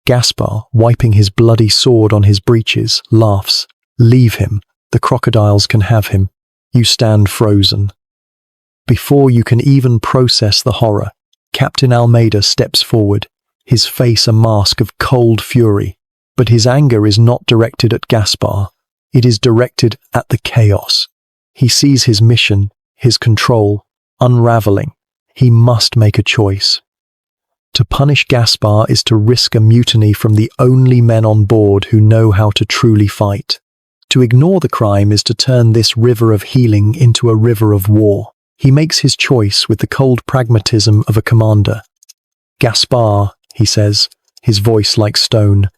Gaspar, wiping his bloody sword on his breeches, laughs. "Leave him. The crocodiles can have him." You stand frozen. Before you can even process the horror, Captain Almeida steps forward, his face a mask of cold fury. But his anger is not directed at Gaspar. It is directed at the chaos. He sees his mission, his control, unraveling. He must make a choice. To punish Gaspar is to risk a mutiny from the only men on board who know how to truly fight. To ignore the crime is to turn this river of healing into a river of war. He makes his choice with the cold pragmatism of a commander. "Gaspar," he says, his voice like stone,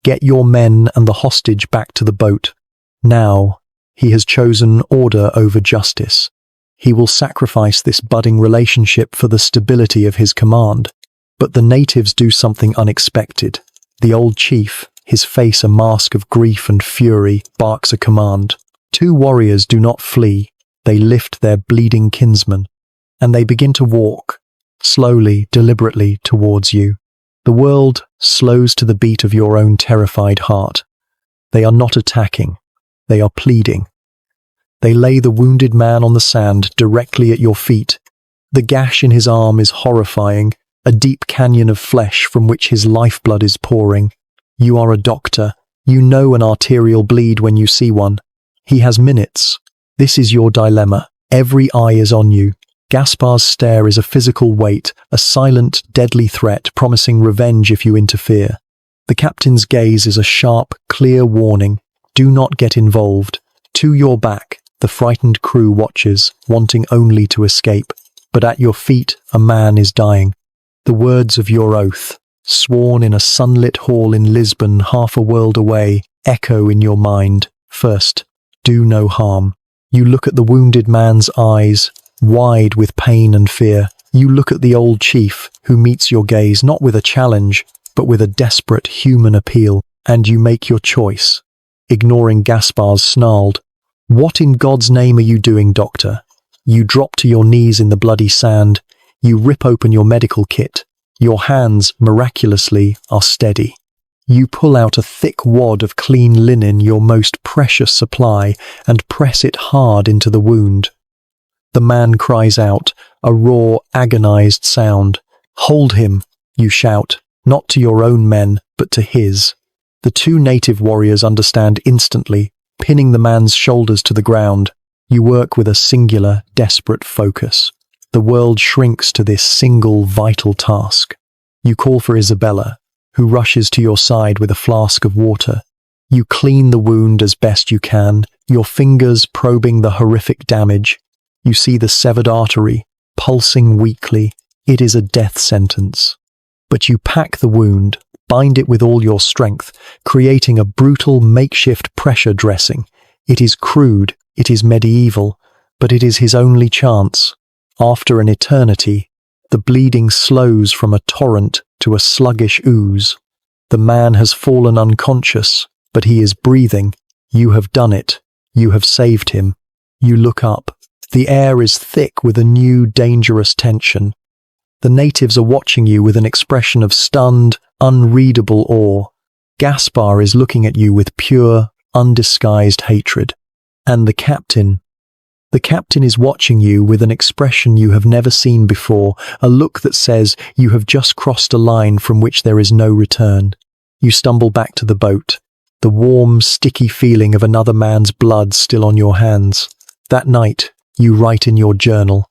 "get your men and the hostage back to the boat. Now, he has chosen order over justice. He will sacrifice this budding relationship for the stability of his command." But the natives do something unexpected. The old chief, his face a mask of grief and fury, barks a command. 2 warriors do not flee. They lift their bleeding kinsman, and they begin to walk, slowly, deliberately, towards you. The world slows to the beat of your own terrified heart. They are not attacking. They are pleading. They lay the wounded man on the sand directly at your feet. The gash in his arm is horrifying, a deep canyon of flesh from which his lifeblood is pouring. You are a doctor. You know an arterial bleed when you see one. He has minutes. This is your dilemma. Every eye is on you. Gaspar's stare is a physical weight, a silent, deadly threat promising revenge if you interfere. The captain's gaze is a sharp, clear warning. Do not get involved. To your back, the frightened crew watches, wanting only to escape. But at your feet, a man is dying. The words of your oath, sworn in a sunlit hall in Lisbon, half a world away, echo in your mind. First, do no harm. You look at the wounded man's eyes, wide with pain and fear. You look at the old chief, who meets your gaze not with a challenge, but with a desperate human appeal, and you make your choice. Ignoring Gaspar's snarled, "What in God's name are you doing, doctor?" You drop to your knees in the bloody sand. You rip open your medical kit. Your hands, miraculously, are steady. You pull out a thick wad of clean linen, your most precious supply, and press it hard into the wound. The man cries out, a raw, agonized sound. "Hold him," you shout, not to your own men, but to his. The two native warriors understand instantly, pinning the man's shoulders to the ground. You work with a singular, desperate focus. The world shrinks to this single, vital task. You call for Isabella, who rushes to your side with a flask of water. You clean the wound as best you can, your fingers probing the horrific damage. You see the severed artery, pulsing weakly. It is a death sentence. But you pack the wound, bind it with all your strength, creating a brutal makeshift pressure dressing. It is crude, it is medieval, but it is his only chance. After an eternity, the bleeding slows from a torrent to a sluggish ooze. The man has fallen unconscious, but he is breathing. You have done it. You have saved him. You look up. The air is thick with a new, dangerous tension. The natives are watching you with an expression of stunned, unreadable awe. Gaspar is looking at you with pure, undisguised hatred. And the captain is watching you with an expression you have never seen before, a look that says you have just crossed a line from which there is no return. You stumble back to the boat, the warm, sticky feeling of another man's blood still on your hands. That night, you write in your journal,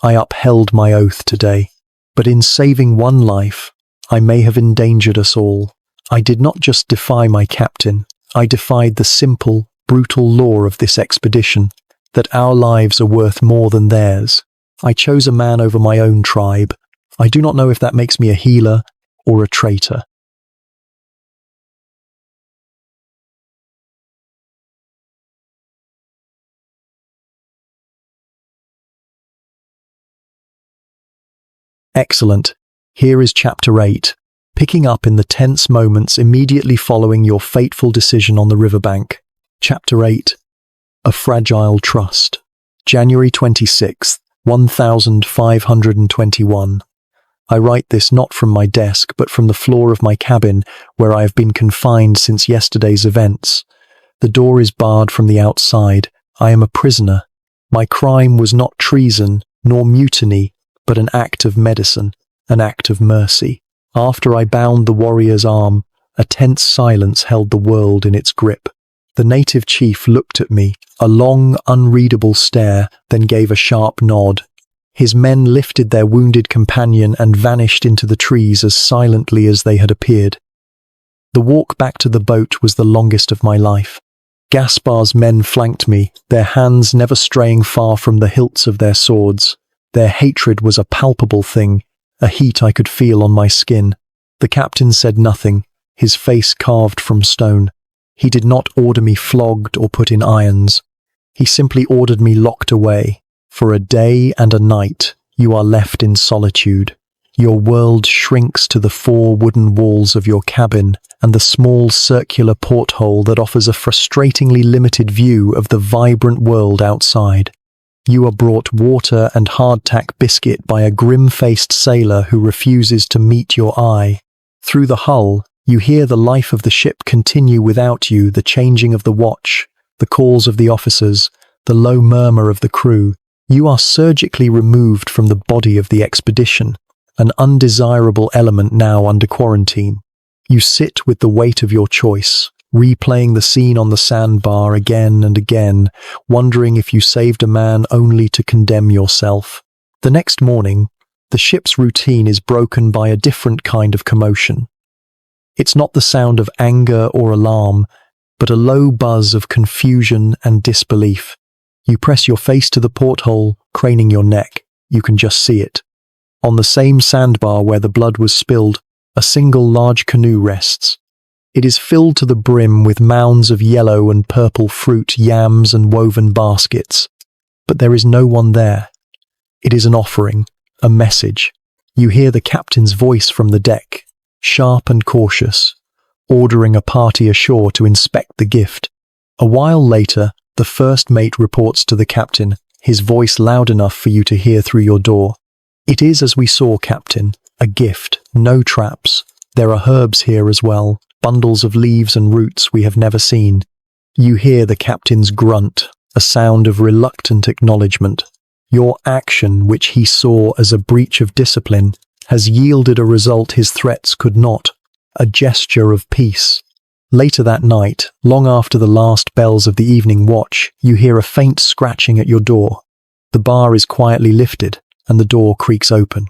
"I upheld my oath today, but in saving one life, I may have endangered us all. I did not just defy my captain, I defied the simple, brutal law of this expedition, that our lives are worth more than theirs. I chose a man over my own tribe. I do not know if that makes me a healer or a traitor." Excellent. Here is Chapter 8, picking up in the tense moments immediately following your fateful decision on the riverbank. Chapter 8, A Fragile Trust. January 26th, 1521. I write this not from my desk, but from the floor of my cabin, where I have been confined since yesterday's events. The door is barred from the outside. I am a prisoner. My crime was not treason, nor mutiny, but an act of medicine, an act of mercy. After I bound the warrior's arm, a tense silence held the world in its grip. The native chief looked at me, a long, unreadable stare, then gave a sharp nod. His men lifted their wounded companion and vanished into the trees as silently as they had appeared. The walk back to the boat was the longest of my life. Gaspar's men flanked me, their hands never straying far from the hilts of their swords. Their hatred was a palpable thing, a heat I could feel on my skin. The captain said nothing, his face carved from stone. He did not order me flogged or put in irons. He simply ordered me locked away. For a day and a night, you are left in solitude. Your world shrinks to the 4 wooden walls of your cabin and the small circular porthole that offers a frustratingly limited view of the vibrant world outside. You are brought water and hardtack biscuit by a grim-faced sailor who refuses to meet your eye. Through the hull, you hear the life of the ship continue without you, the changing of the watch, the calls of the officers, the low murmur of the crew. You are surgically removed from the body of the expedition, an undesirable element now under quarantine. You sit with the weight of your choice, replaying the scene on the sandbar again and again, wondering if you saved a man only to condemn yourself. The next morning, the ship's routine is broken by a different kind of commotion. It's not the sound of anger or alarm, but a low buzz of confusion and disbelief. You press your face to the porthole, craning your neck. You can just see it. On the same sandbar where the blood was spilled, a single large canoe rests. It is filled to the brim with mounds of yellow and purple fruit, yams and woven baskets. But there is no one there. It is an offering, a message. You hear the captain's voice from the deck, sharp and cautious, ordering a party ashore to inspect the gift. A while later, the first mate reports to the captain, his voice loud enough for you to hear through your door. "It is as we saw, Captain, a gift, no traps. There are herbs here as well, bundles of leaves and roots we have never seen." You hear the captain's grunt, a sound of reluctant acknowledgement. Your action, which he saw as a breach of discipline, has yielded a result his threats could not, a gesture of peace. Later that night, long after the last bells of the evening watch, you hear a faint scratching at your door. The bar is quietly lifted, and the door creaks open.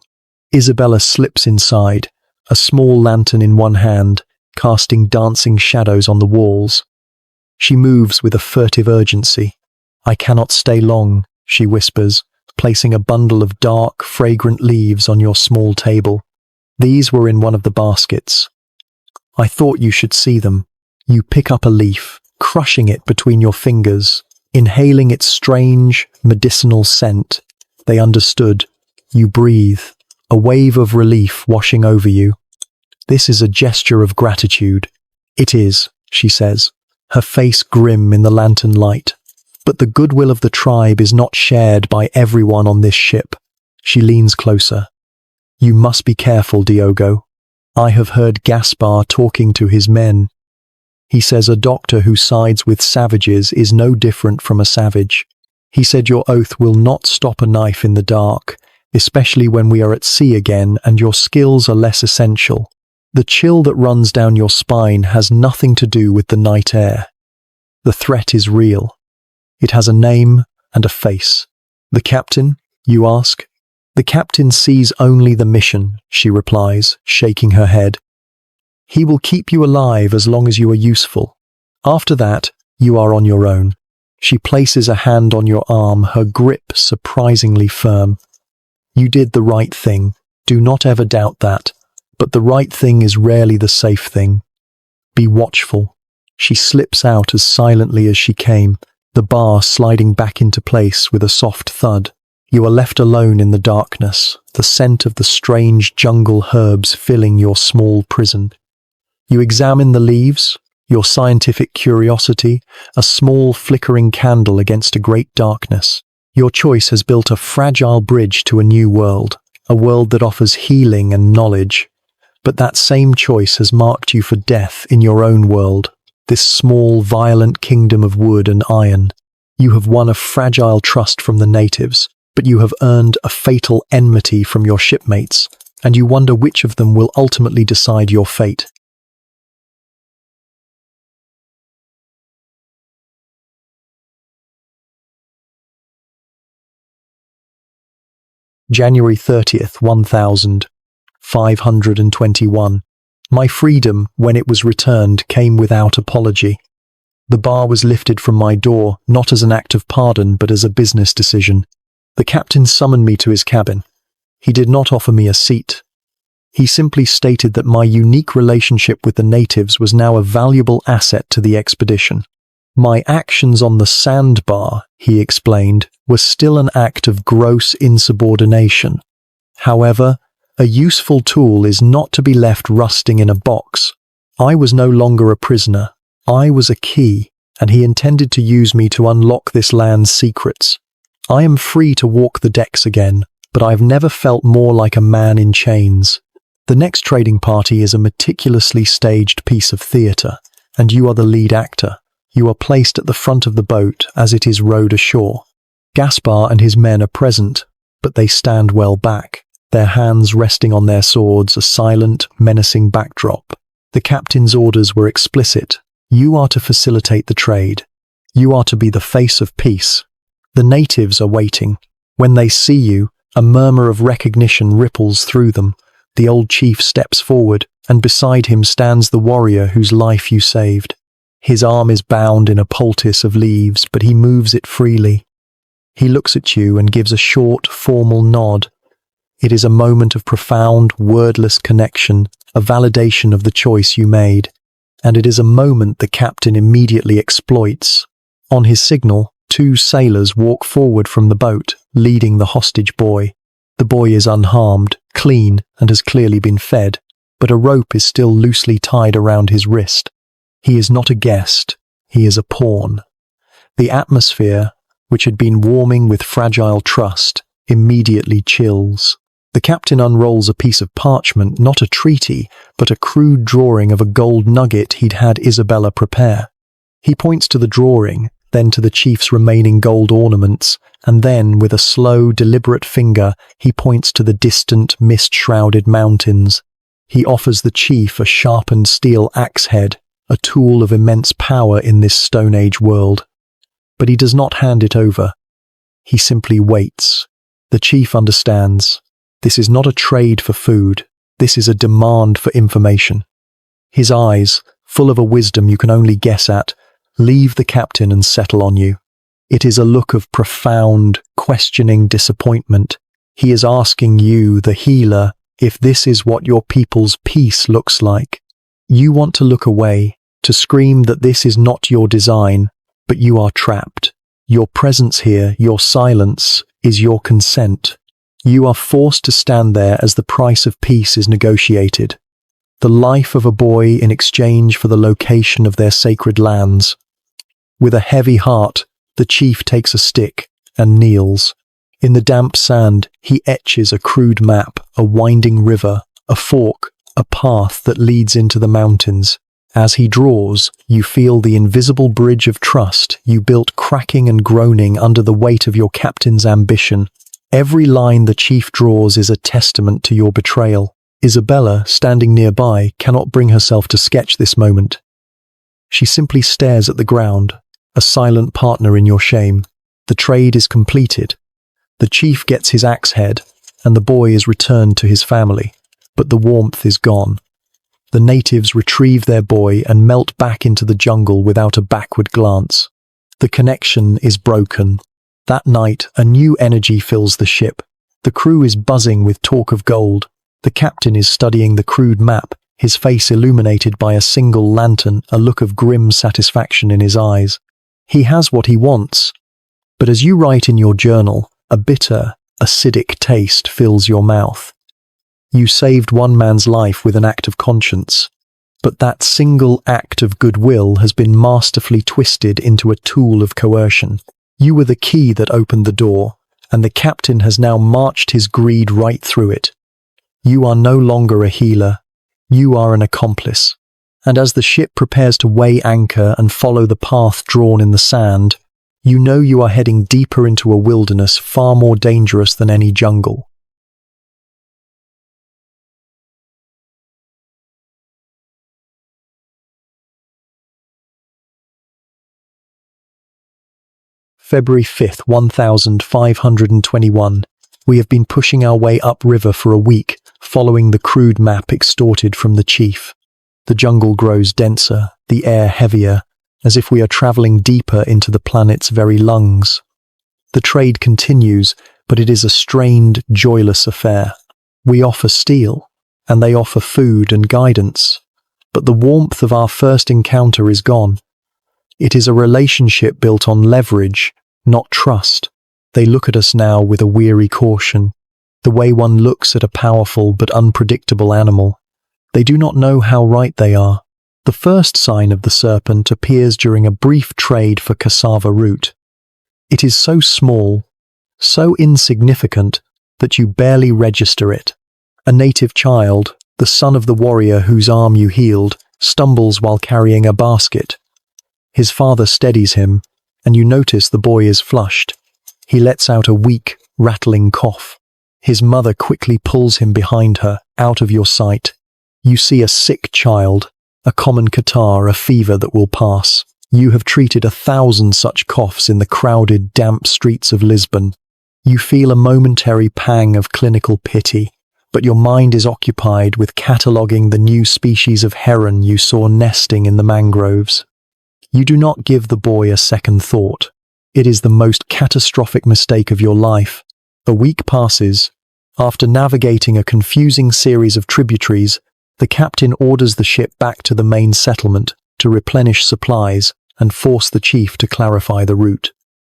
Isabella slips inside, a small lantern in one hand, casting dancing shadows on the walls. She moves with a furtive urgency. "I cannot stay long," she whispers, placing a bundle of dark, fragrant leaves on your small table. These were in one of the baskets. "I thought you should see them." You pick up a leaf, crushing it between your fingers, inhaling its strange, medicinal scent. They understood. You breathe, a wave of relief washing over you. "This is a gesture of gratitude." "It is," she says, her face grim in the lantern light. "But the goodwill of the tribe is not shared by everyone on this ship." She leans closer. "You must be careful, Diogo. I have heard Gaspar talking to his men. He says a doctor who sides with savages is no different from a savage. He said your oath will not stop a knife in the dark, especially when we are at sea again and your skills are less essential. The chill that runs down your spine has nothing to do with the night air. The threat is real. It has a name and a face." "The captain?" you ask. "The captain sees only the mission," she replies, shaking her head. "He will keep you alive as long as you are useful. After that, you are on your own." She places a hand on your arm, her grip surprisingly firm. "You did the right thing. Do not ever doubt that. But the right thing is rarely the safe thing. Be watchful." She slips out as silently as she came, the bar sliding back into place with a soft thud. You are left alone in the darkness, the scent of the strange jungle herbs filling your small prison. You examine the leaves, your scientific curiosity, a small flickering candle against a great darkness. Your choice has built a fragile bridge to a new world, a world that offers healing and knowledge. But that same choice has marked you for death in your own world, this small, violent kingdom of wood and iron. You have won a fragile trust from the natives, but you have earned a fatal enmity from your shipmates, and you wonder which of them will ultimately decide your fate. January 30th, 1521. My freedom, when it was returned, came without apology. The bar was lifted from my door, not as an act of pardon, but as a business decision. The captain summoned me to his cabin. He did not offer me a seat. He simply stated that my unique relationship with the natives was now a valuable asset to the expedition. My actions on the sandbar, he explained, were still an act of gross insubordination. However, a useful tool is not to be left rusting in a box. I was no longer a prisoner. I was a key, and he intended to use me to unlock this land's secrets. I am free to walk the decks again, but I've never felt more like a man in chains. The next trading party is a meticulously staged piece of theatre, and you are the lead actor. You are placed at the front of the boat as it is rowed ashore. Gaspar and his men are present, but they stand well back, their hands resting on their swords, a silent, menacing backdrop. The captain's orders were explicit. You are to facilitate the trade. You are to be the face of peace. The natives are waiting. When they see you, a murmur of recognition ripples through them. The old chief steps forward, and beside him stands the warrior whose life you saved. His arm is bound in a poultice of leaves, but he moves it freely. He looks at you and gives a short, formal nod. It is a moment of profound, wordless connection, a validation of the choice you made. And it is a moment the captain immediately exploits. On his signal, 2 sailors walk forward from the boat, leading the hostage boy. The boy is unharmed, clean, and has clearly been fed, but a rope is still loosely tied around his wrist. He is not a guest, he is a pawn. The atmosphere, which had been warming with fragile trust, immediately chills. The captain unrolls a piece of parchment, not a treaty, but a crude drawing of a gold nugget he'd had Isabella prepare. He points to the drawing, then to the chief's remaining gold ornaments, and then, with a slow, deliberate finger, he points to the distant, mist-shrouded mountains. He offers the chief a sharpened steel axe head, a tool of immense power in this Stone Age world. But he does not hand it over. He simply waits. The chief understands. This is not a trade for food. This is a demand for information. His eyes, full of a wisdom you can only guess at, leave the captain and settle on you. It is a look of profound, questioning disappointment. He is asking you, the healer, if this is what your people's peace looks like. You want to look away, to scream that this is not your design, but you are trapped. Your presence here, your silence, is your consent. You are forced to stand there as the price of peace is negotiated. The life of a boy in exchange for the location of their sacred lands. With a heavy heart, the chief takes a stick and kneels. In the damp sand, he etches a crude map, a winding river, a fork, a path that leads into the mountains. As he draws, you feel the invisible bridge of trust you built cracking and groaning under the weight of your captain's ambition. Every line the chief draws is a testament to your betrayal. Isabella, standing nearby, cannot bring herself to sketch this moment. She simply stares at the ground, a silent partner in your shame. The trade is completed. The chief gets his axe head, and the boy is returned to his family. But the warmth is gone. The natives retrieve their boy and melt back into the jungle without a backward glance. The connection is broken. That night, a new energy fills the ship. The crew is buzzing with talk of gold. The captain is studying the crude map, his face illuminated by a single lantern, a look of grim satisfaction in his eyes. He has what he wants. But as you write in your journal, a bitter, acidic taste fills your mouth. You saved one man's life with an act of conscience, but that single act of goodwill has been masterfully twisted into a tool of coercion. You were the key that opened the door, and the captain has now marched his greed right through it. You are no longer a healer. You are an accomplice. And as the ship prepares to weigh anchor and follow the path drawn in the sand, you know you are heading deeper into a wilderness far more dangerous than any jungle. February 5th, 1521. We have been pushing our way upriver for a week, following the crude map extorted from the chief. The jungle grows denser, the air heavier, as if we are traveling deeper into the planet's very lungs. The trade continues, but it is a strained, joyless affair. We offer steel, and they offer food and guidance, but the warmth of our first encounter is gone. It is a relationship built on leverage, not trust. They look at us now with a weary caution, the way one looks at a powerful but unpredictable animal. They do not know how right they are. The first sign of the serpent appears during a brief trade for cassava root. It is so small, so insignificant, that you barely register it. A native child, the son of the warrior whose arm you healed, stumbles while carrying a basket. His father steadies him, and you notice the boy is flushed. He lets out a weak, rattling cough. His mother quickly pulls him behind her, out of your sight. You see a sick child, a common catarrh, a fever that will pass. You have treated 1,000 such coughs in the crowded, damp streets of Lisbon. You feel a momentary pang of clinical pity. but your mind is occupied with cataloguing the new species of heron you saw nesting in the mangroves. You do not give the boy a second thought. It is the most catastrophic mistake of your life. A week passes. After navigating a confusing series of tributaries, the captain orders the ship back to the main settlement to replenish supplies and force the chief to clarify the route.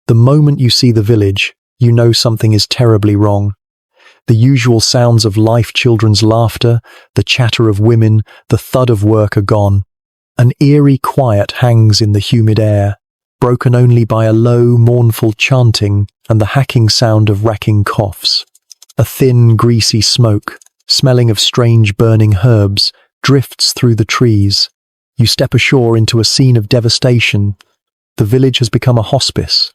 The moment you see the village, you know something is terribly wrong. The usual sounds of life, children's laughter, the chatter of women, the thud of work are gone. An eerie quiet hangs in the humid air, broken only by a low, mournful chanting and the hacking sound of racking coughs. A thin, greasy smoke, smelling of strange burning herbs, drifts through the trees. You step ashore into a scene of devastation. The village has become a hospice.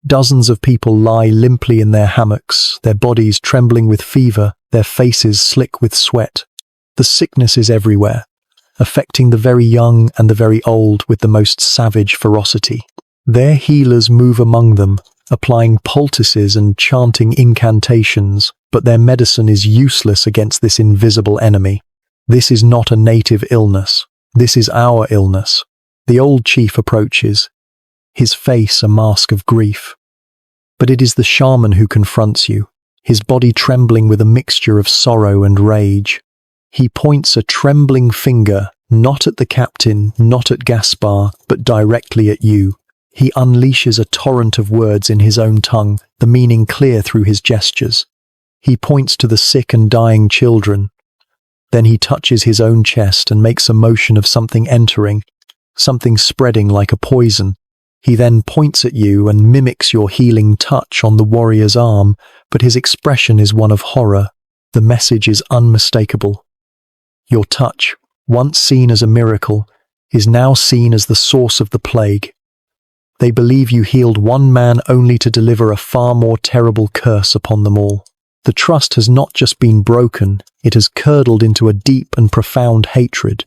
Dozens of people lie limply in their hammocks, their bodies trembling with fever, their faces slick with sweat. The sickness is everywhere, affecting the very young and the very old with the most savage ferocity. Their healers move among them, applying poultices and chanting incantations, but their medicine is useless against this invisible enemy. This is not a native illness. This is our illness. The old chief approaches, his face a mask of grief. But it is the shaman who confronts you, his body trembling with a mixture of sorrow and rage. He points a trembling finger, not at the captain, not at Gaspar, but directly at you. He unleashes a torrent of words in his own tongue, the meaning clear through his gestures. He points to the sick and dying children. Then he touches his own chest and makes a motion of something entering, something spreading like a poison. He then points at you and mimics your healing touch on the warrior's arm, but his expression is one of horror. The message is unmistakable. Your touch, once seen as a miracle, is now seen as the source of the plague. They believe you healed one man only to deliver a far more terrible curse upon them all. The trust has not just been broken, it has curdled into a deep and profound hatred.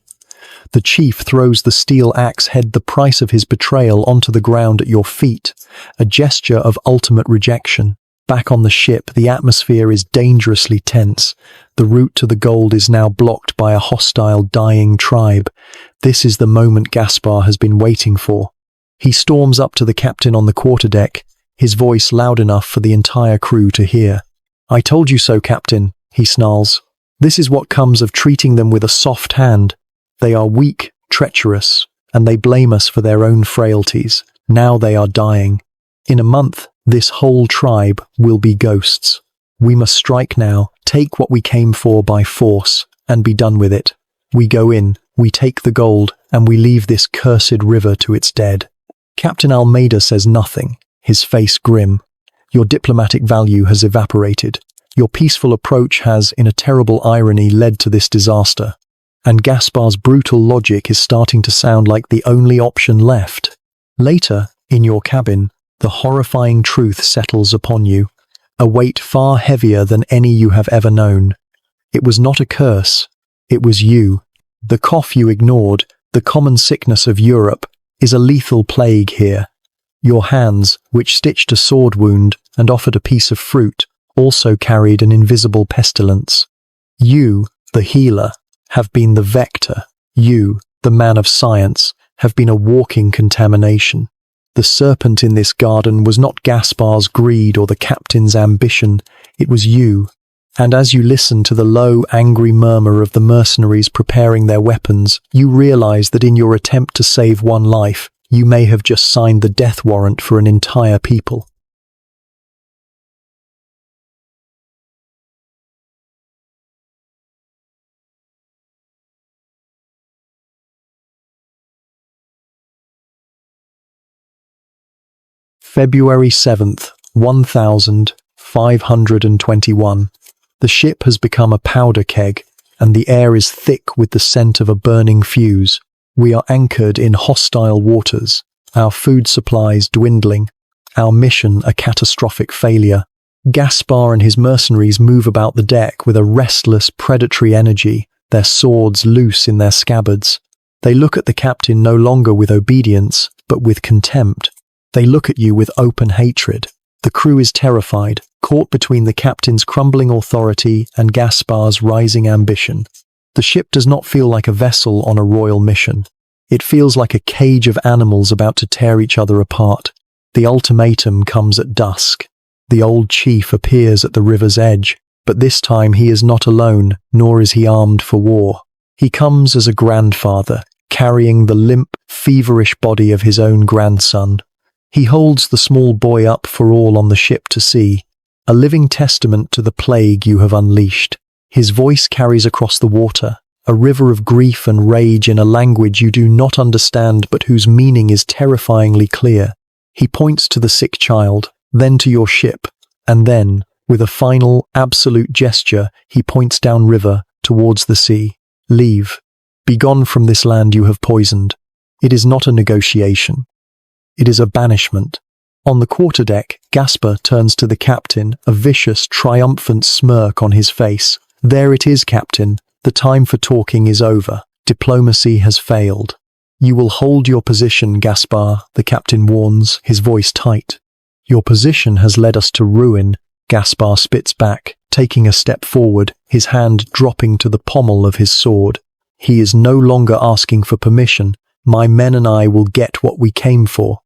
The chief throws the steel axe head, the price of his betrayal, onto the ground at your feet, a gesture of ultimate rejection. Back on the ship, the atmosphere is dangerously tense. The route to the gold is now blocked by a hostile, dying tribe. This is the moment Gaspar has been waiting for. He storms up to the captain on the quarterdeck, his voice loud enough for the entire crew to hear. "I told you so, Captain," he snarls. "This is what comes of treating them with a soft hand. They are weak, treacherous, and they blame us for their own frailties. Now they are dying. In a month, this whole tribe will be ghosts. We must strike now, take what we came for by force, and be done with it. We go in, we take the gold, and we leave this cursed river to its dead." Captain Almeida says nothing, his face grim. Your diplomatic value has evaporated. Your peaceful approach has, in a terrible irony, led to this disaster. And Gaspar's brutal logic is starting to sound like the only option left. Later, in your cabin, the horrifying truth settles upon you, a weight far heavier than any you have ever known. It was not a curse, it was you. The cough you ignored, the common sickness of Europe, is a lethal plague here. Your hands, which stitched a sword wound and offered a piece of fruit, also carried an invisible pestilence. You, the healer, have been the vector. You, the man of science, have been a walking contamination. The serpent in this garden was not Gaspar's greed or the captain's ambition, it was you. And as you listen to the low, angry murmur of the mercenaries preparing their weapons, you realize that in your attempt to save one life, you may have just signed the death warrant for an entire people. February 7th, 1521. The ship has become a powder keg, and the air is thick with the scent of a burning fuse. We are anchored in hostile waters, our food supplies dwindling, our mission a catastrophic failure. Gaspar and his mercenaries move about the deck with a restless, predatory energy, their swords loose in their scabbards. They look at the captain no longer with obedience, but with contempt. They look at you with open hatred. The crew is terrified, caught between the captain's crumbling authority and Gaspar's rising ambition. The ship does not feel like a vessel on a royal mission. It feels like a cage of animals about to tear each other apart. The ultimatum comes at dusk. The old chief appears at the river's edge, but this time he is not alone, nor is he armed for war. He comes as a grandfather, carrying the limp, feverish body of his own grandson. He holds the small boy up for all on the ship to see, a living testament to the plague you have unleashed. His voice carries across the water, a river of grief and rage in a language you do not understand but whose meaning is terrifyingly clear. He points to the sick child, then to your ship, and then, with a final, absolute gesture, he points downriver, towards the sea. Leave. Be gone from this land you have poisoned. It is not a negotiation. It is a banishment. On the quarterdeck, Gaspar turns to the captain, a vicious, triumphant smirk on his face. There it is, Captain. The time for talking is over. Diplomacy has failed. You will hold your position, Gaspar, the captain warns, his voice tight. Your position has led us to ruin, Gaspar spits back, taking a step forward, his hand dropping to the pommel of his sword. He is no longer asking for permission. My men and I will get what we came for.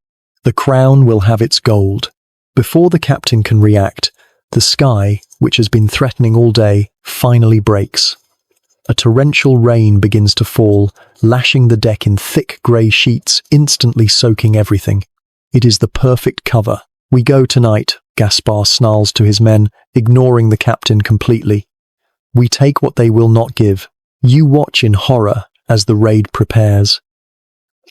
The crown will have its gold. Before the captain can react, the sky, which has been threatening all day, finally breaks. A torrential rain begins to fall, lashing the deck in thick grey sheets, instantly soaking everything. It is the perfect cover. We go tonight, Gaspar snarls to his men, ignoring the captain completely. We take what they will not give. You watch in horror as the raid prepares.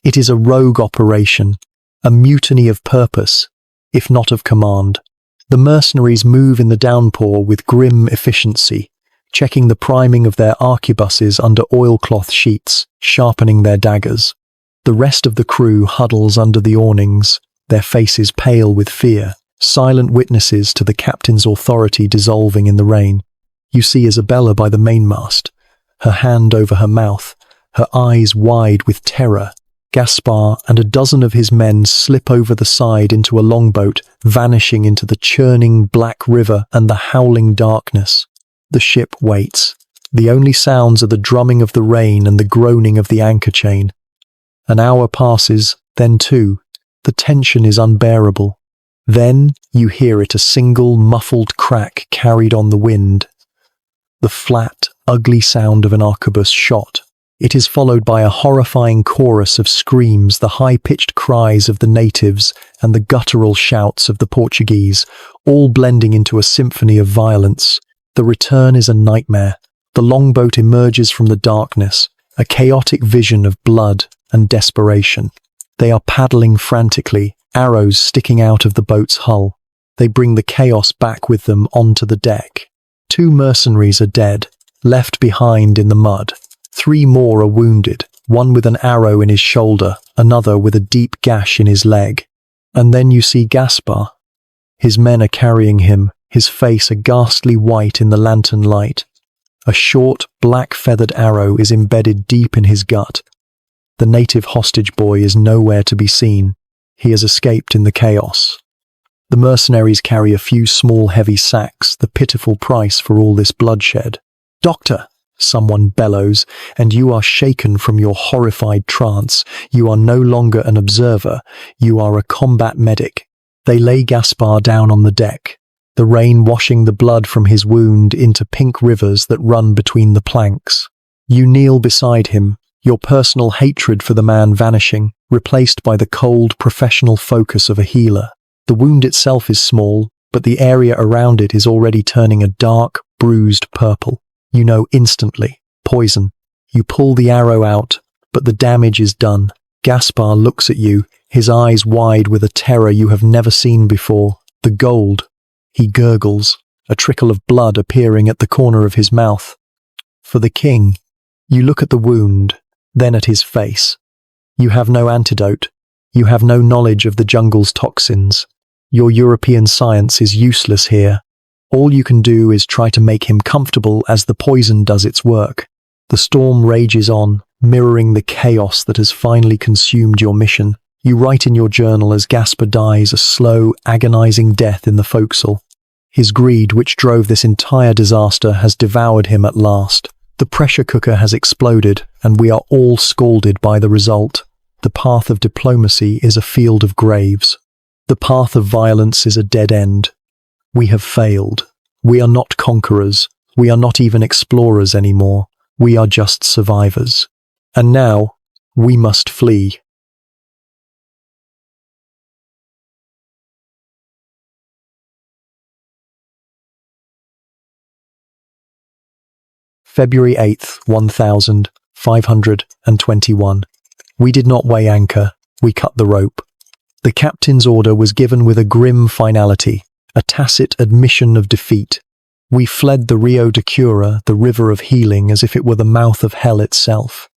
It is a rogue operation, a mutiny of purpose, if not of command. The mercenaries move in the downpour with grim efficiency, checking the priming of their arquebuses under oilcloth sheets, sharpening their daggers. The rest of the crew huddles under the awnings, their faces pale with fear, silent witnesses to the captain's authority dissolving in the rain. You see Isabella by the mainmast, her hand over her mouth, her eyes wide with terror. Gaspar and a dozen of his men slip over the side into a longboat, vanishing into the churning black river and the howling darkness. The ship waits. The only sounds are the drumming of the rain and the groaning of the anchor chain. An hour passes, then two. The tension is unbearable. Then you hear it, a single muffled crack carried on the wind. The flat, ugly sound of an arquebus shot. It is followed by a horrifying chorus of screams, the high-pitched cries of the natives and the guttural shouts of the Portuguese, all blending into a symphony of violence. The return is a nightmare. The longboat emerges from the darkness, a chaotic vision of blood and desperation. They are paddling frantically, arrows sticking out of the boat's hull. They bring the chaos back with them onto the deck. 2 mercenaries are dead, left behind in the mud. 3 more are wounded, one with an arrow in his shoulder, another with a deep gash in his leg. And then you see Gaspar. His men are carrying him, his face a ghastly white in the lantern light. A short, black-feathered arrow is embedded deep in his gut. The native hostage boy is nowhere to be seen. He has escaped in the chaos. The mercenaries carry a few small heavy sacks, the pitiful price for all this bloodshed. "Doctor!" someone bellows, and you are shaken from your horrified trance. You are no longer an observer, you are a combat medic. They lay Gaspar down on the deck, the rain washing the blood from his wound into pink rivers that run between the planks. You kneel beside him, your personal hatred for the man vanishing, replaced by the cold, professional focus of a healer. The wound itself is small, but the area around it is already turning a dark, bruised purple. You know instantly. Poison. You pull the arrow out, but the damage is done. Gaspar looks at you, his eyes wide with a terror you have never seen before. The gold. He gurgles, a trickle of blood appearing at the corner of his mouth. For the king. You look at the wound, then at his face. You have no antidote. You have no knowledge of the jungle's toxins. Your European science is useless here. All you can do is try to make him comfortable as the poison does its work. The storm rages on, mirroring the chaos that has finally consumed your mission. You write in your journal as Gaspar dies a slow, agonizing death in the forecastle. His greed, which drove this entire disaster, has devoured him at last. The pressure cooker has exploded, and we are all scalded by the result. The path of diplomacy is a field of graves. The path of violence is a dead end. We have failed. We are not conquerors. We are not even explorers anymore. We are just survivors. And now, we must flee. February 8th, 1521. We did not weigh anchor. We cut the rope. The captain's order was given with a grim finality, a tacit admission of defeat. We fled the Rio de Cura, the river of healing, as if it were the mouth of hell itself.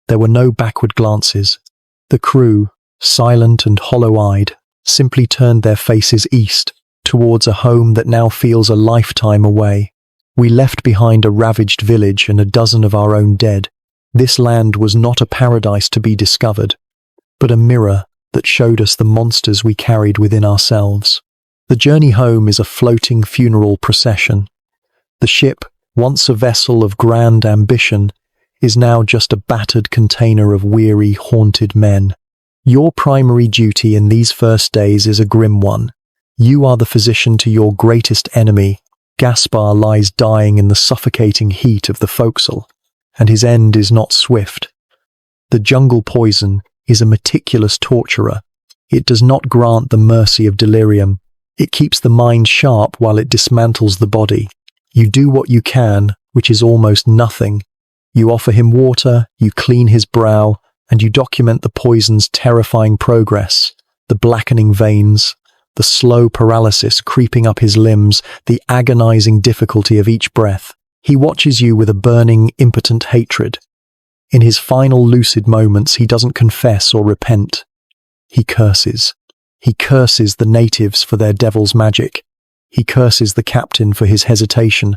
There were no backward glances. The crew, silent and hollow-eyed, simply turned their faces east, towards a home that now feels a lifetime away. We left behind a ravaged village and a dozen of our own dead. This land was not a paradise to be discovered, but a mirror that showed us the monsters we carried within ourselves. The journey home is a floating funeral procession. The ship, once a vessel of grand ambition, is now just a battered container of weary, haunted men. Your primary duty in these first days is a grim one. You are the physician to your greatest enemy. Gaspar lies dying in the suffocating heat of the forecastle, and his end is not swift. The jungle poison is a meticulous torturer. It does not grant the mercy of delirium. It keeps the mind sharp while it dismantles the body. You do what you can, which is almost nothing. You offer him water, you clean his brow, and you document the poison's terrifying progress, the blackening veins, the slow paralysis creeping up his limbs, the agonizing difficulty of each breath. He watches you with a burning, impotent hatred. In his final lucid moments, he doesn't confess or repent. He curses. He curses the natives for their devil's magic. He curses the captain for his hesitation,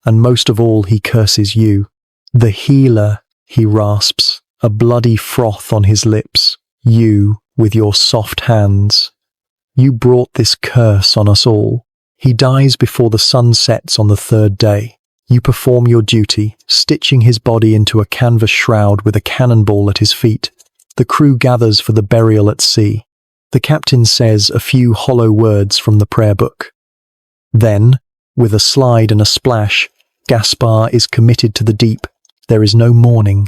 and most of all, he curses you. The healer, he rasps, a bloody froth on his lips. You, with your soft hands. You brought this curse on us all. He dies before the sun sets on the third day. You perform your duty, stitching his body into a canvas shroud with a cannonball at his feet. The crew gathers for the burial at sea. The captain says a few hollow words from the prayer book. Then, with a slide and a splash, Gaspar is committed to the deep. There is no mourning.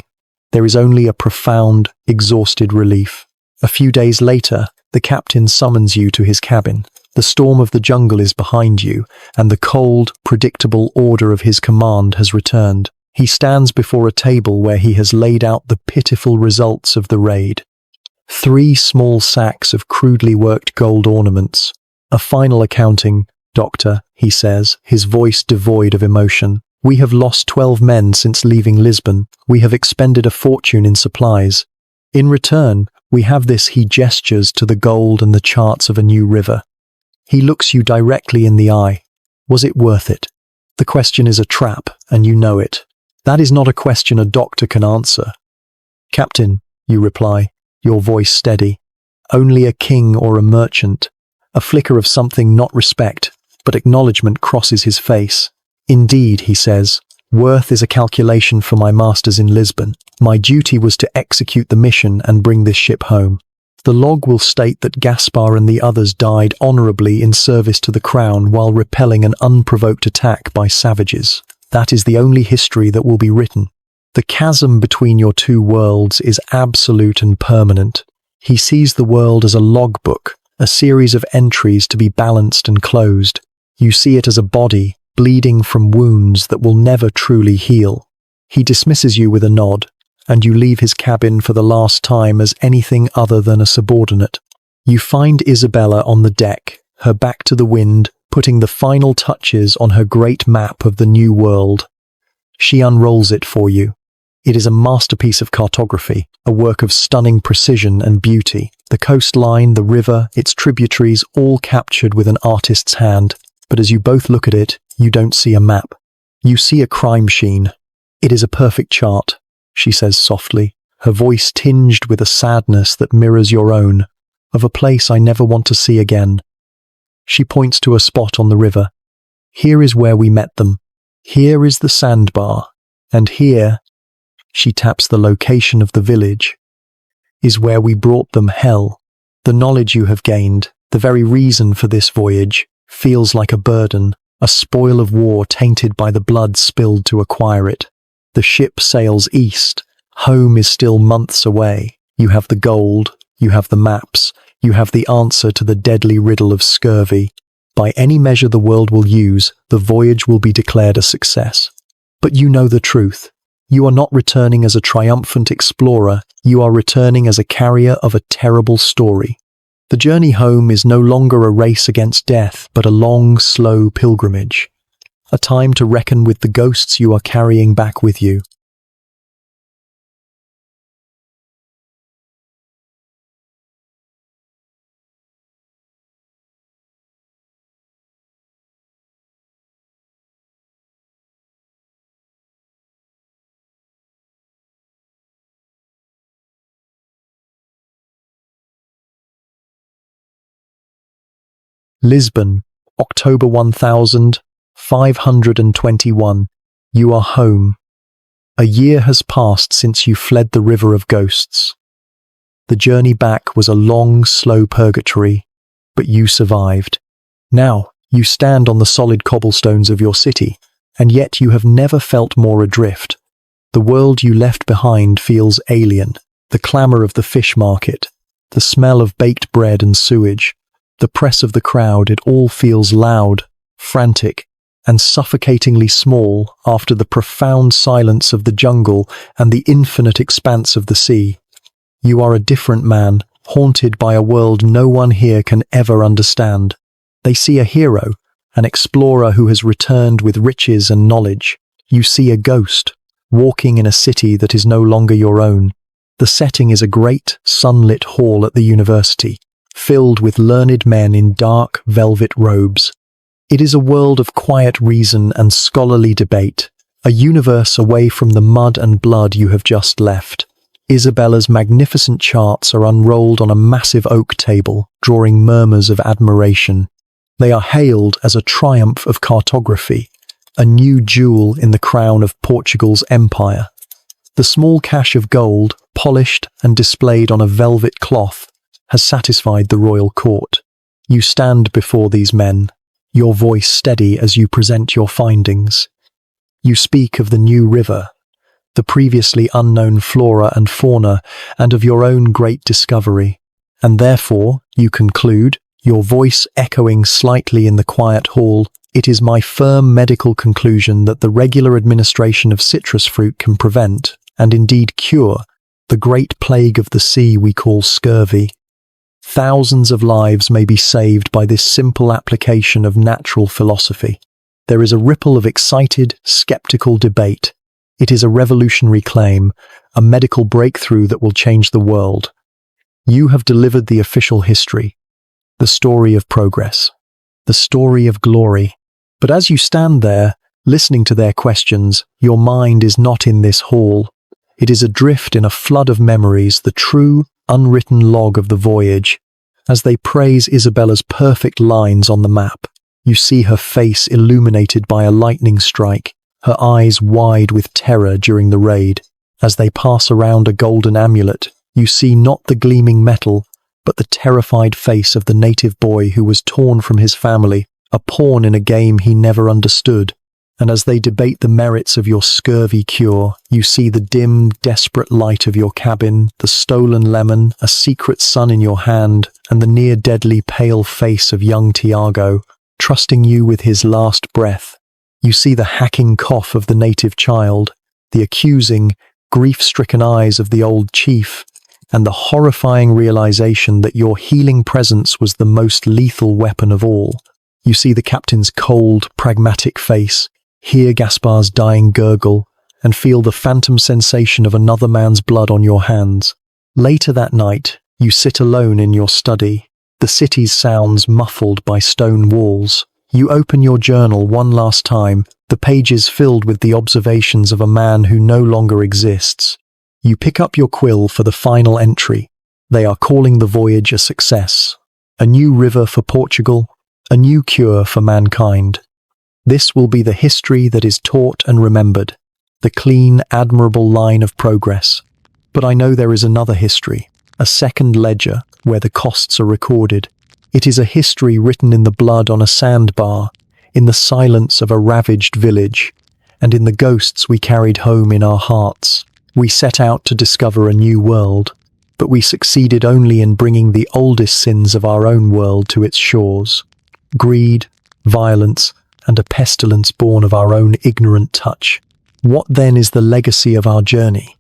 There is only a profound, exhausted relief. A few days later, the captain summons you to his cabin. The storm of the jungle is behind you, and the cold, predictable order of his command has returned. He stands before a table where he has laid out the pitiful results of the raid. 3 small sacks of crudely worked gold ornaments. A final accounting, Doctor, he says, his voice devoid of emotion. We have lost 12 men since leaving Lisbon. We have expended a fortune in supplies. In return, we have this. He gestures to the gold and the charts of a new river. He looks you directly in the eye. Was it worth it? The question is a trap, and you know it. That is not a question a doctor can answer. Captain, you reply, your voice steady. Only a king or a merchant. A flicker of something, not respect, but acknowledgement, crosses his face. Indeed, he says, worth is a calculation for my masters in Lisbon. My duty was to execute the mission and bring this ship home. The log will state that Gaspar and the others died honorably in service to the crown while repelling an unprovoked attack by savages. That is the only history that will be written. The chasm between your two worlds is absolute and permanent. He sees the world as a logbook, a series of entries to be balanced and closed. You see it as a body, bleeding from wounds that will never truly heal. He dismisses you with a nod, and you leave his cabin for the last time as anything other than a subordinate. You find Isabella on the deck, her back to the wind, putting the final touches on her great map of the New World. She unrolls it for you. It is a masterpiece of cartography, a work of stunning precision and beauty. The coastline, the river, its tributaries, all captured with an artist's hand. But as you both look at it, you don't see a map. You see a crime sheen. It is a perfect chart, she says softly, her voice tinged with a sadness that mirrors your own, of a place I never want to see again. She points to a spot on the river. Here is where we met them. Here is the sandbar. And here, she taps the location of the village, is where we brought them hell. The knowledge you have gained, the very reason for this voyage, feels like a burden, a spoil of war tainted by the blood spilled to acquire it. The ship sails east. Home is still months away. You have the gold, you have the maps, you have the answer to the deadly riddle of scurvy. By any measure the world will use, the voyage will be declared a success. But you know the truth. You are not returning as a triumphant explorer, you are returning as a carrier of a terrible story. The journey home is no longer a race against death, but a long, slow pilgrimage. A time to reckon with the ghosts you are carrying back with you. Lisbon, October 1521. You are home. A year has passed since you fled the river of ghosts. The journey back was a long, slow purgatory, but you survived. Now, you stand on the solid cobblestones of your city, and yet you have never felt more adrift. The world you left behind feels alien. The clamour of the fish market, the smell of baked bread and sewage, the press of the crowd, it all feels loud, frantic, and suffocatingly small after the profound silence of the jungle and the infinite expanse of the sea. You are a different man, haunted by a world no one here can ever understand. They see a hero, an explorer who has returned with riches and knowledge. You see a ghost, walking in a city that is no longer your own. The setting is a great, sunlit hall at the university, filled with learned men in dark, velvet robes. It is a world of quiet reason and scholarly debate, a universe away from the mud and blood you have just left. Isabella's magnificent charts are unrolled on a massive oak table, drawing murmurs of admiration. They are hailed as a triumph of cartography, a new jewel in the crown of Portugal's empire. The small cache of gold, polished and displayed on a velvet cloth, has satisfied the royal court. You stand before these men, your voice steady as you present your findings. You speak of the new river, the previously unknown flora and fauna, and of your own great discovery. And therefore, you conclude, your voice echoing slightly in the quiet hall, it is my firm medical conclusion that the regular administration of citrus fruit can prevent, and indeed cure, the great plague of the sea we call scurvy. Thousands of lives may be saved by this simple application of natural philosophy. There is a ripple of excited, skeptical debate. It is a revolutionary claim, a medical breakthrough that will change the world. You have delivered the official history, the story of progress, the story of glory. But as you stand there, listening to their questions, your mind is not in this hall. It is adrift in a flood of memories, the true, unwritten log of the voyage. As they praise Isabella's perfect lines on the map, you see her face illuminated by a lightning strike, her eyes wide with terror during the raid. As they pass around a golden amulet, you see not the gleaming metal, but the terrified face of the native boy who was torn from his family, a pawn in a game he never understood. And as they debate the merits of your scurvy cure, you see the dim, desperate light of your cabin, the stolen lemon, a secret son in your hand, and the near-deadly pale face of young Tiago, trusting you with his last breath. You see the hacking cough of the native child, the accusing, grief-stricken eyes of the old chief, and the horrifying realization that your healing presence was the most lethal weapon of all. You see the captain's cold, pragmatic face, hear Gaspar's dying gurgle, and feel the phantom sensation of another man's blood on your hands. Later that night, you sit alone in your study, the city's sounds muffled by stone walls. You open your journal one last time, the pages filled with the observations of a man who no longer exists. You pick up your quill for the final entry. They are calling the voyage a success. A new river for Portugal, a new cure for mankind. This will be the history that is taught and remembered, the clean, admirable line of progress. But I know there is another history, a second ledger, where the costs are recorded. It is a history written in the blood on a sandbar, in the silence of a ravaged village, and in the ghosts we carried home in our hearts. We set out to discover a new world, but we succeeded only in bringing the oldest sins of our own world to its shores. Greed, violence, and a pestilence born of our own ignorant touch. What then is the legacy of our journey?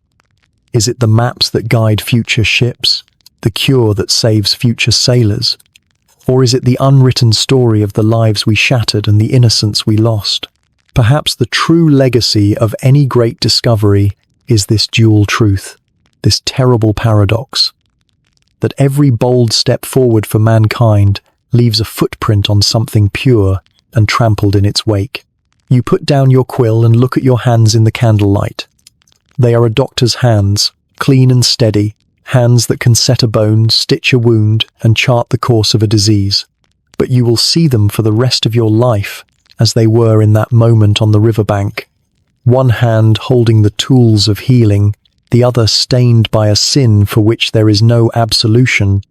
Is it the maps that guide future ships, the cure that saves future sailors? Or is it the unwritten story of the lives we shattered and the innocence we lost? Perhaps the true legacy of any great discovery is this dual truth, this terrible paradox, that every bold step forward for mankind leaves a footprint on something pure and trampled in its wake. You put down your quill and look at your hands in the candlelight. They are a doctor's hands, clean and steady, hands that can set a bone, stitch a wound, and chart the course of a disease. But you will see them for the rest of your life as they were in that moment on the riverbank. One hand holding the tools of healing, the other stained by a sin for which there is no absolution.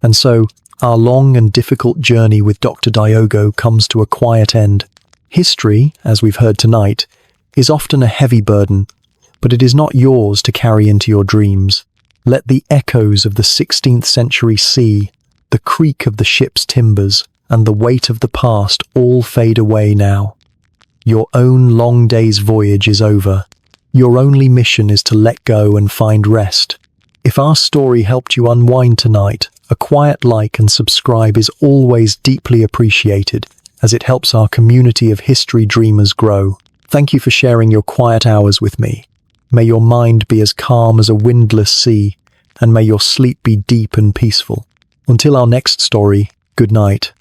And so, our long and difficult journey with Dr. Diogo comes to a quiet end. History, as we've heard tonight, is often a heavy burden, but it is not yours to carry into your dreams. Let the echoes of the 16th century sea, the creak of the ship's timbers, and the weight of the past all fade away now. Your own long day's voyage is over. Your only mission is to let go and find rest. If our story helped you unwind tonight, a quiet like and subscribe is always deeply appreciated, as it helps our community of history dreamers grow. Thank you for sharing your quiet hours with me. May your mind be as calm as a windless sea, and may your sleep be deep and peaceful. Until our next story, good night.